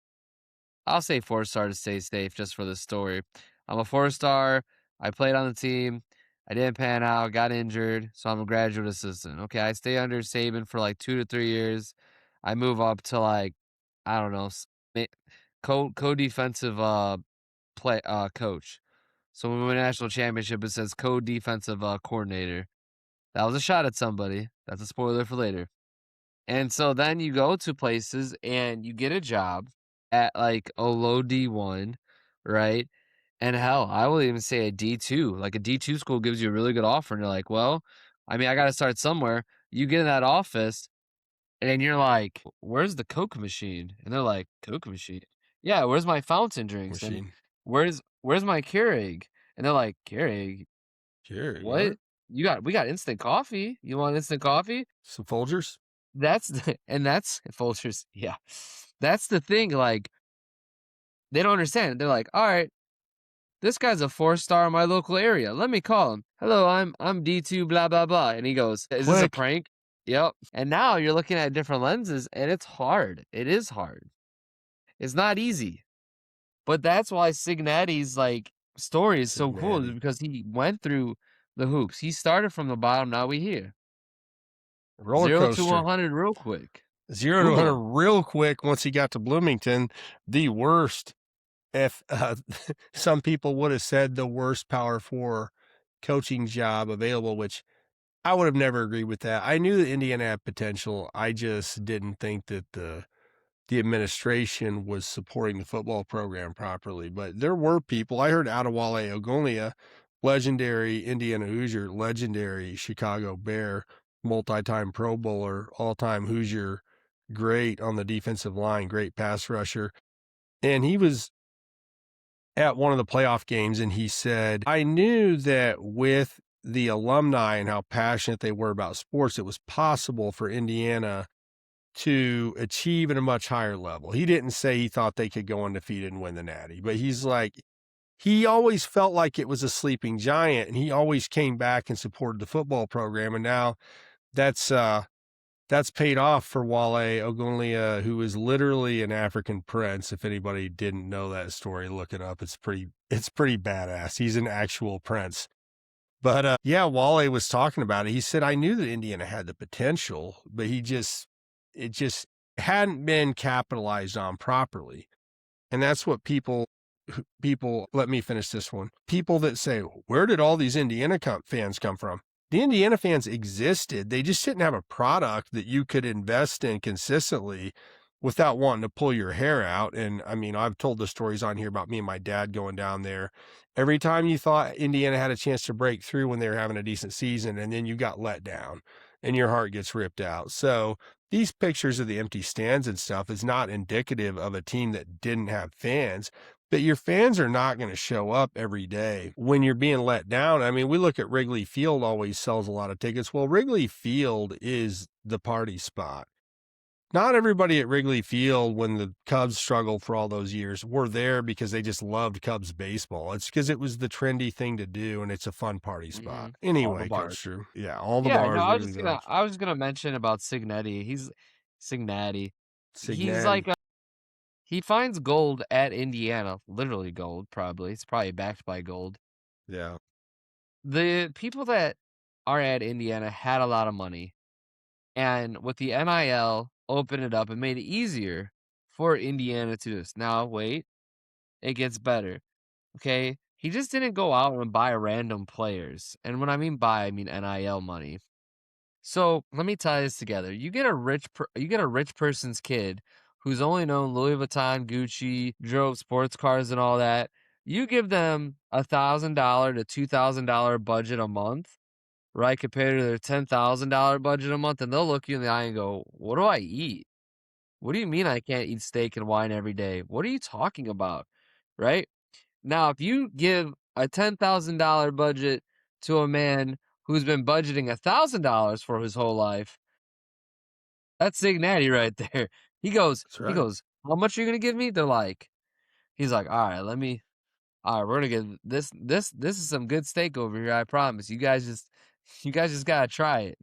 I'll say 4 star to stay safe just for the story. I'm a 4 star. I played on the team. I didn't pan out, got injured, so I'm a graduate assistant. Okay, I stay under Saban for like 2 to 3 years. I move up to like I don't know, co-defensive coach. So when we win a national championship, it says co-defensive coordinator. That was a shot at somebody. That's a spoiler for later. And so then you go to places and you get a job at like a low D1, right? And hell, I will even say a D2. Like a D2 school gives you a really good offer, and you're like, well, I mean, I got to start somewhere. You get in that office, and you're like, where's the Coke machine? And they're like, Coke machine? Yeah, where's my fountain drinks? And Machine. where's my Keurig? And they're like, Keurig? Keurig, What? We got instant coffee. You want instant coffee? Some Folgers? That's Folgers. Yeah. That's the thing. Like, they don't understand. They're like, all right, this guy's a 4-star in my local area. Let me call him. Hello, I'm D2, blah, blah, blah. And he goes, is this a Click. prank? Yep. And now you're looking at different lenses and it's hard. It is hard. It's not easy. But that's why Signetti's like story is so cool, is Signetti. because he went through the hoops. He started from the bottom. Now we here. Roller 0 coaster. to 100 real quick. 0 to 100 real quick once he got to Bloomington. The worst, if some people would have said the worst Power 4 coaching job available, which I would have never agreed with that. I knew that Indiana had potential. I just didn't think that the administration was supporting the football program properly. But there were people. I heard Adewale Ogunleye, legendary Indiana Hoosier, legendary Chicago Bear, multi-time Pro Bowler, all-time Hoosier, great on the defensive line, great pass rusher. And he was at one of the playoff games and he said, I knew that with the alumni and how passionate they were about sports, it was possible for Indiana to achieve at a much higher level. He didn't say he thought they could go undefeated and win the Natty, but he's like, he always felt like it was a sleeping giant and he always came back and supported the football program. And now that's paid off for Wale Ogunleye, who is literally an African prince. If anybody didn't know that story, look it up. It's pretty badass. He's an actual prince. But yeah, Wale was talking about it. He said, I knew that Indiana had the potential, but it just hadn't been capitalized on properly. And that's what people, let me finish this one. People that say, where did all these Indiana fans come from? The Indiana fans existed. They just didn't have a product that you could invest in consistently without wanting to pull your hair out. And I mean, I've told the stories on here about me and my dad going down there. Every time you thought Indiana had a chance to break through when they were having a decent season, and then you got let down and your heart gets ripped out. So these pictures of the empty stands and stuff is not indicative of a team that didn't have fans. But your fans are not going to show up every day when you're being let down. I mean, we look at Wrigley Field always sells a lot of tickets. Well, Wrigley Field is the party spot. Not everybody at Wrigley Field, when the Cubs struggled for all those years, were there because they just loved Cubs baseball. It's because it was the trendy thing to do, and it's a fun party spot. Mm-hmm. Anyway, Coach Drew. Yeah, all the bars. No, I was gonna mention about Signetti. He's Signetti. He's like he finds gold at Indiana, literally gold. Probably it's probably backed by gold. Yeah. The people that are at Indiana had a lot of money, and with the NIL, opened it up and made it easier for Indiana to do this. Now, wait, it gets better. Okay, he just didn't go out and buy random players, and when I mean buy, I mean NIL money. So let me tie this together. You get a rich person's kid who's only known Louis Vuitton, Gucci, drove sports cars and all that. You give them $1,000 to $2,000 budget a month. right, compared to their $10,000 budget a month, and they'll look you in the eye and go, "What do I eat? What do you mean I can't eat steak and wine every day? What are you talking about?" Right? Now, if you give a $10,000 budget to a man who's been budgeting $1,000 for his whole life, that's Signetti right there. He goes, That's right. "How much are you gonna give me?" They're like, he's like, all right, we're gonna get this is some good steak over here, I promise. You guys just gotta try it.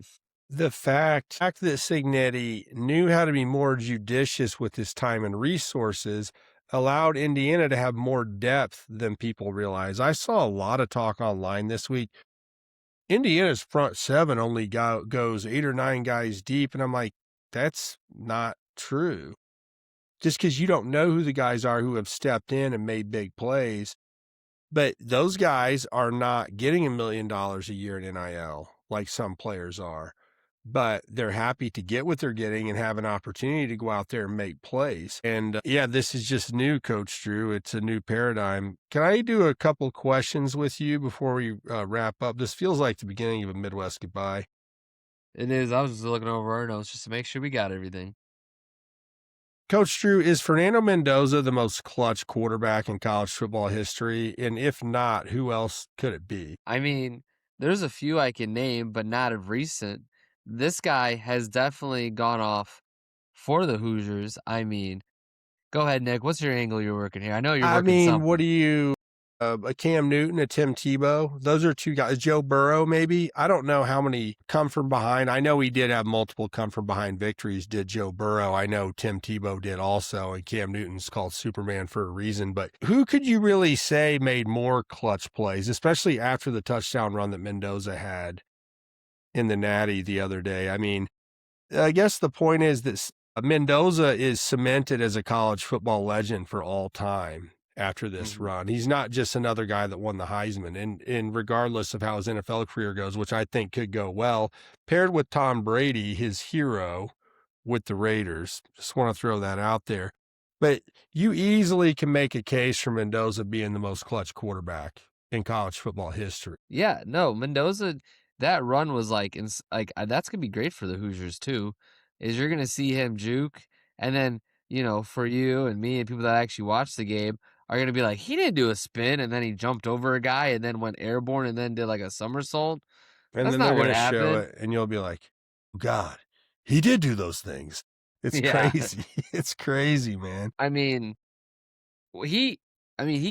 The fact that Signetti knew how to be more judicious with his time and resources allowed Indiana to have more depth than people realize. I saw a lot of talk online this week. Indiana's front seven only goes 8 or 9 guys deep, and I'm like, that's not true. Just because you don't know who the guys are who have stepped in and made big plays. But those guys are not getting $1 million a year in NIL like some players are. But they're happy to get what they're getting and have an opportunity to go out there and make plays. And yeah, this is just new, Coach Drew. It's a new paradigm. Can I do a couple questions with you before we wrap up? This feels like the beginning of a Midwest goodbye. It is. I was just looking over our notes just to make sure we got everything. Coach Drew, is Fernando Mendoza the most clutch quarterback in college football history? And if not, who else could it be? I mean, there's a few I can name, but not of recent. This guy has definitely gone off for the Hoosiers. I mean, go ahead, Nick. What's your angle you're working here? I know you're working something. What do you, a Cam Newton, a Tim Tebow? Those are two guys. Joe Burrow, maybe? I don't know how many come from behind. I know he did have multiple come from behind victories, did Joe Burrow. I know Tim Tebow did also, and Cam Newton's called Superman for a reason. But who could you really say made more clutch plays, especially after the touchdown run that Mendoza had in the Natty the other day? I mean, I guess the point is that Mendoza is cemented as a college football legend for all time after this run. He's not just another guy that won the Heisman. And regardless of how his NFL career goes, which I think could go well, paired with Tom Brady, his hero with the Raiders. Just want to throw that out there. But you easily can make a case for Mendoza being the most clutch quarterback in college football history. Yeah, no, Mendoza, that run was that's gonna be great for the Hoosiers too. Is you're gonna see him juke, and then for you and me and people that actually watch the game are gonna be like, he didn't do a spin, and then he jumped over a guy, and then went airborne, and then did like a somersault. And That's then not they're what going to show happened. it, and you'll be like, oh, God, he did do those things. It's Yeah. crazy. It's crazy, man. I mean, he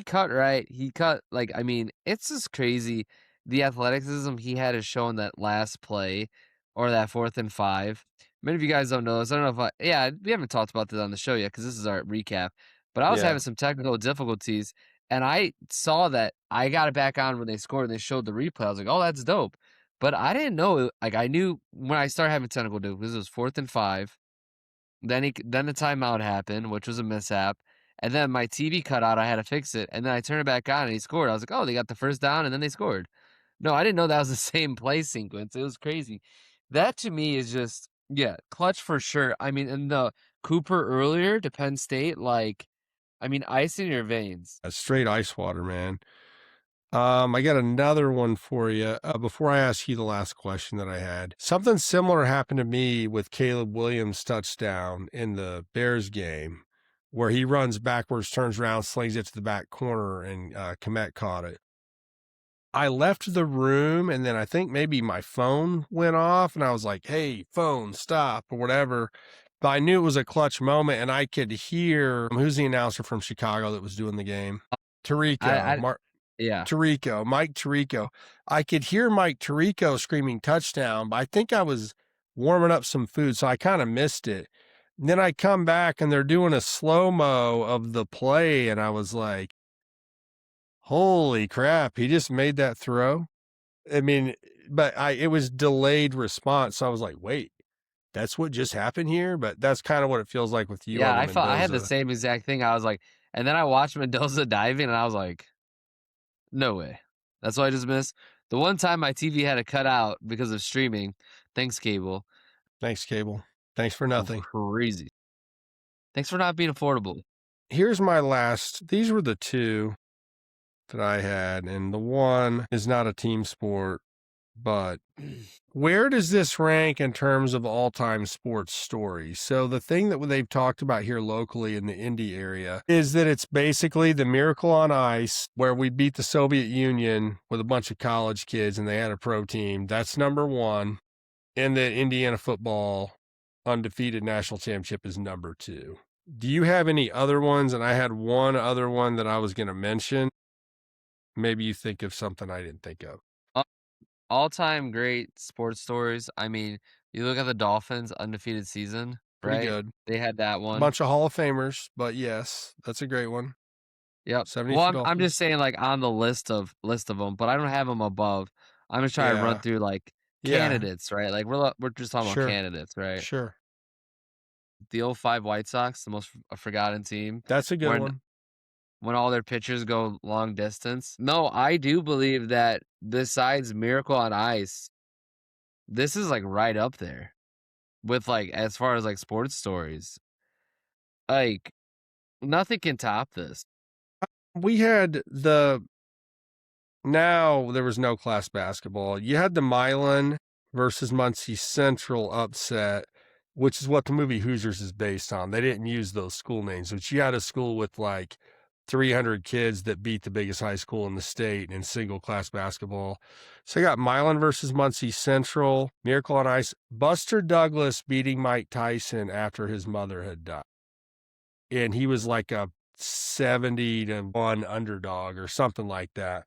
cut right. He cut it's just crazy. The athleticism he had to show in that last play or that 4th and 5. Many of you guys don't know this. I don't know if we haven't talked about this on the show yet because this is our recap. But I was Yeah. having some technical difficulties, and I saw that I got it back on when they scored and they showed the replay. I was like, oh, that's dope. But I didn't know. I knew when I started having technical difficulties, it was 4th and 5. Then the timeout happened, which was a mishap. And then my TV cut out. I had to fix it. And then I turned it back on and he scored. I was like, oh, they got the first down and then they scored. No, I didn't know that was the same play sequence. It was crazy. That to me is just, yeah, clutch for sure. I mean, and the Cooper earlier to Penn State, ice in your veins. That's straight ice water, man. I got another one for you. Before I ask you the last question that I had, something similar happened to me with Caleb Williams' touchdown in the Bears game, where he runs backwards, turns around, slings it to the back corner, and Kmet caught it. I left the room, and then I think maybe my phone went off, and I was like, hey, phone, stop, or whatever. But I knew it was a clutch moment, and I could hear, who's the announcer from Chicago that was doing the game? Tirico. Yeah. Tirico, Mike Tirico. I could hear Mike Tirico screaming touchdown, but I think I was warming up some food, so I kind of missed it. And then I come back, and they're doing a slow-mo of the play, and I was like, holy crap, he just made that throw? I mean, but it was delayed response, so I was like, wait, that's what just happened here? But that's kind of what it feels like with you. Yeah, I had the same exact thing. I was like, and then I watched Mendoza diving, and I was like, no way. That's what I just missed. The one time my TV had to cut out because of streaming. Thanks, cable. Thanks, cable. Thanks for nothing. Crazy. Thanks for not being affordable. Here's my last. These were the two that I had, and the one is not a team sport. But where does this rank in terms of all-time sports stories? So the thing that they've talked about here locally in the Indy area is that it's basically the Miracle on Ice, where we beat the Soviet Union with a bunch of college kids and they had a pro team. That's number one. And the Indiana football undefeated national championship is number two. Do you have any other ones? And I had one other one that I was going to mention. Maybe you think of something I didn't think of. All-time great sports stories. I mean, you look at the Dolphins' undefeated season, Pretty right? good. They had that A one. bunch of Hall of Famers, but yes, that's a great one. Yep. 72 Well, I'm Dolphins. just saying, like, on the list of them, but I don't have them above. I'm just trying to run Yeah. through like Yeah. candidates, right? Like we're just talking about Sure. candidates, right? Sure. The 05 White Sox, the most forgotten team, That's a good one. when all their pitchers go long distance. No, I do believe that besides Miracle on Ice, this is like right up there with like as far as like sports stories. Like nothing can top this. We had now there was no class basketball. You had the Milan versus Muncie Central upset, which is what the movie Hoosiers is based on. They didn't use those school names, but you had a school with like 300 kids that beat the biggest high school in the state in single class basketball. So you got Milan versus Muncie Central, Miracle on Ice, Buster Douglas beating Mike Tyson after his mother had died. And he was like a 70-1 underdog or something like that.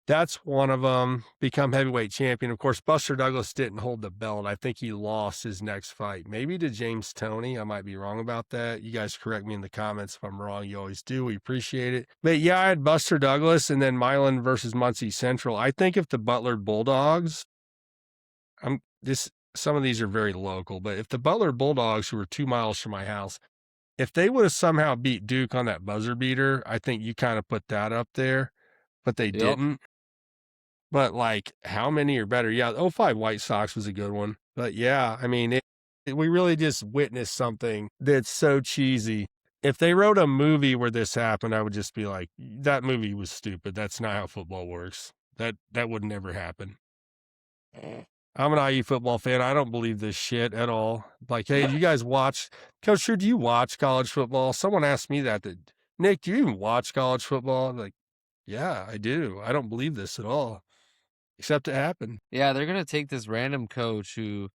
That's one of them. Become heavyweight champion. Of course, Buster Douglas didn't hold the belt. I think he lost his next fight. Maybe to James Toney. I might be wrong about that. You guys correct me in the comments if I'm wrong. You always do. We appreciate it. But yeah, I had Buster Douglas and then Milan versus Muncie Central. I think if the Butler Bulldogs, some of these are very local, but if the Butler Bulldogs, who were 2 miles from my house, if they would have somehow beat Duke on that buzzer beater, I think you kind of put that up there, but they didn't. But like, how many are better? Yeah, 05 White Sox was a good one. But yeah, I mean, we really just witnessed something that's so cheesy. If they wrote a movie where this happened, I would just be like, that movie was stupid. That's not how football works. That would never happen. I'm an IU football fan. I don't believe this shit at all. Like, hey, do you guys watch? Coach, do you watch college football? Someone asked me that. Nick, do you even watch college football? I'm like, yeah, I do. I don't believe this at all. Except it happened. Yeah, they're gonna take this random coach who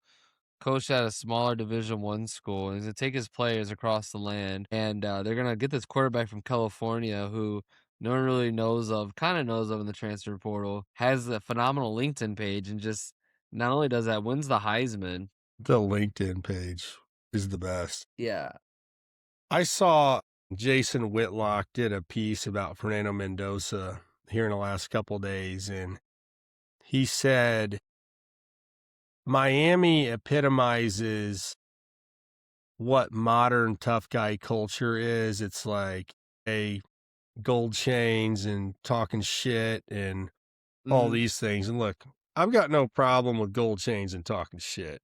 coached at a smaller Division I school, and he's gonna take his players across the land, and they're gonna get this quarterback from California who no one really kind of knows of in the transfer portal, has a phenomenal LinkedIn page, and just not only does that, wins the Heisman. The LinkedIn page is the best. Yeah. I saw Jason Whitlock did a piece about Fernando Mendoza here in the last couple days, and he said Miami epitomizes what modern tough guy culture is. It's like gold chains and talking shit and all these things. And look, I've got no problem with gold chains and talking shit.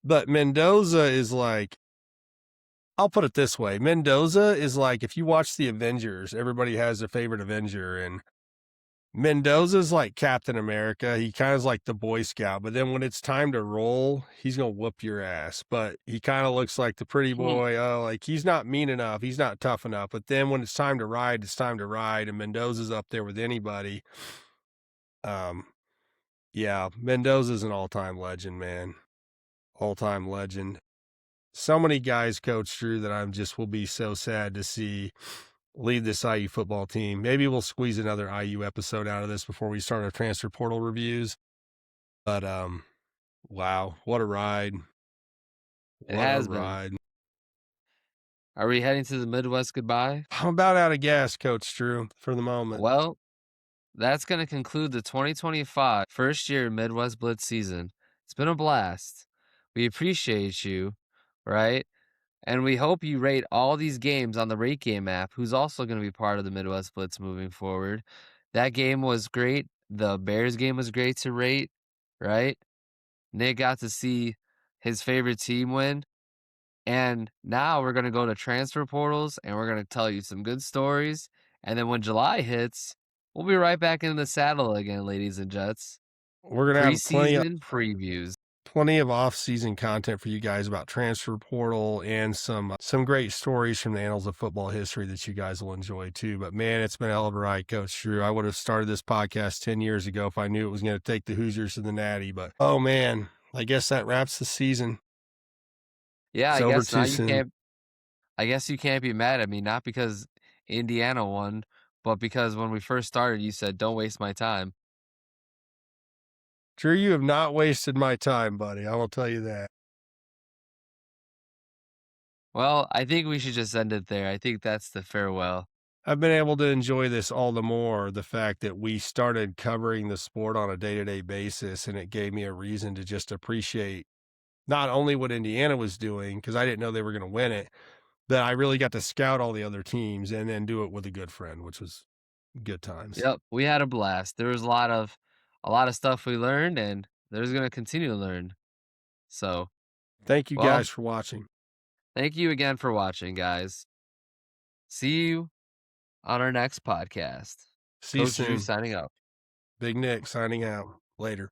But Mendoza is like, I'll put it this way. Mendoza is like, if you watch the Avengers, everybody has their favorite Avenger, and Mendoza's like Captain America. He kind of is like the Boy Scout, but then when it's time to roll, he's going to whoop your ass. But he kind of looks like the pretty boy. Oh, like he's not mean enough. He's not tough enough. But then when it's time to ride, it's time to ride. And Mendoza's up there with anybody. Yeah, Mendoza's an all-time legend, man. All-time legend. So many guys, Coach Drew, that I'm just will be so sad to see lead this IU football team. Maybe we'll squeeze another IU episode out of this before we start our transfer portal reviews. But wow, what a ride. It has been. Are we heading to the Midwest goodbye? I'm about out of gas, Coach Drew, for the moment. Well, that's going to conclude the 2025 first year Midwest Blitz season. It's been a blast. We appreciate you, right? And we hope you rate all these games on the Rate Game app, who's also going to be part of the Midwest Blitz moving forward. That game was great. The Bears game was great to rate, right? Nick got to see his favorite team win. And now we're going to go to transfer portals, and we're going to tell you some good stories. And then when July hits, we'll be right back in the saddle again, ladies and gents. We're gonna have Preseason previews. plenty of off-season content for you guys about transfer portal and some great stories from the annals of football history that you guys will enjoy too. But man, it's been a hell of a ride, Coach Drew. I would have started this podcast 10 years ago if I knew it was going to take the Hoosiers to the Natty. But oh man, I guess that wraps the season. Yeah, It's I over guess now too you soon. can't. I guess you can't be mad at me, not because Indiana won, but because when we first started, you said, "Don't waste my time." Drew, you have not wasted my time, buddy. I will tell you that. Well, I think we should just end it there. I think that's the farewell. I've been able to enjoy this all the more, the fact that we started covering the sport on a day-to-day basis, and it gave me a reason to just appreciate not only what Indiana was doing, because I didn't know they were going to win it, but I really got to scout all the other teams and then do it with a good friend, which was good times. Yep, we had a blast. There was a lot of stuff we learned, and there's going to continue to learn. So, Thank you well, guys for watching. thank you again for watching, guys. See you on our next podcast. See you Coach Drew soon. signing out. Big Nick signing out. Later.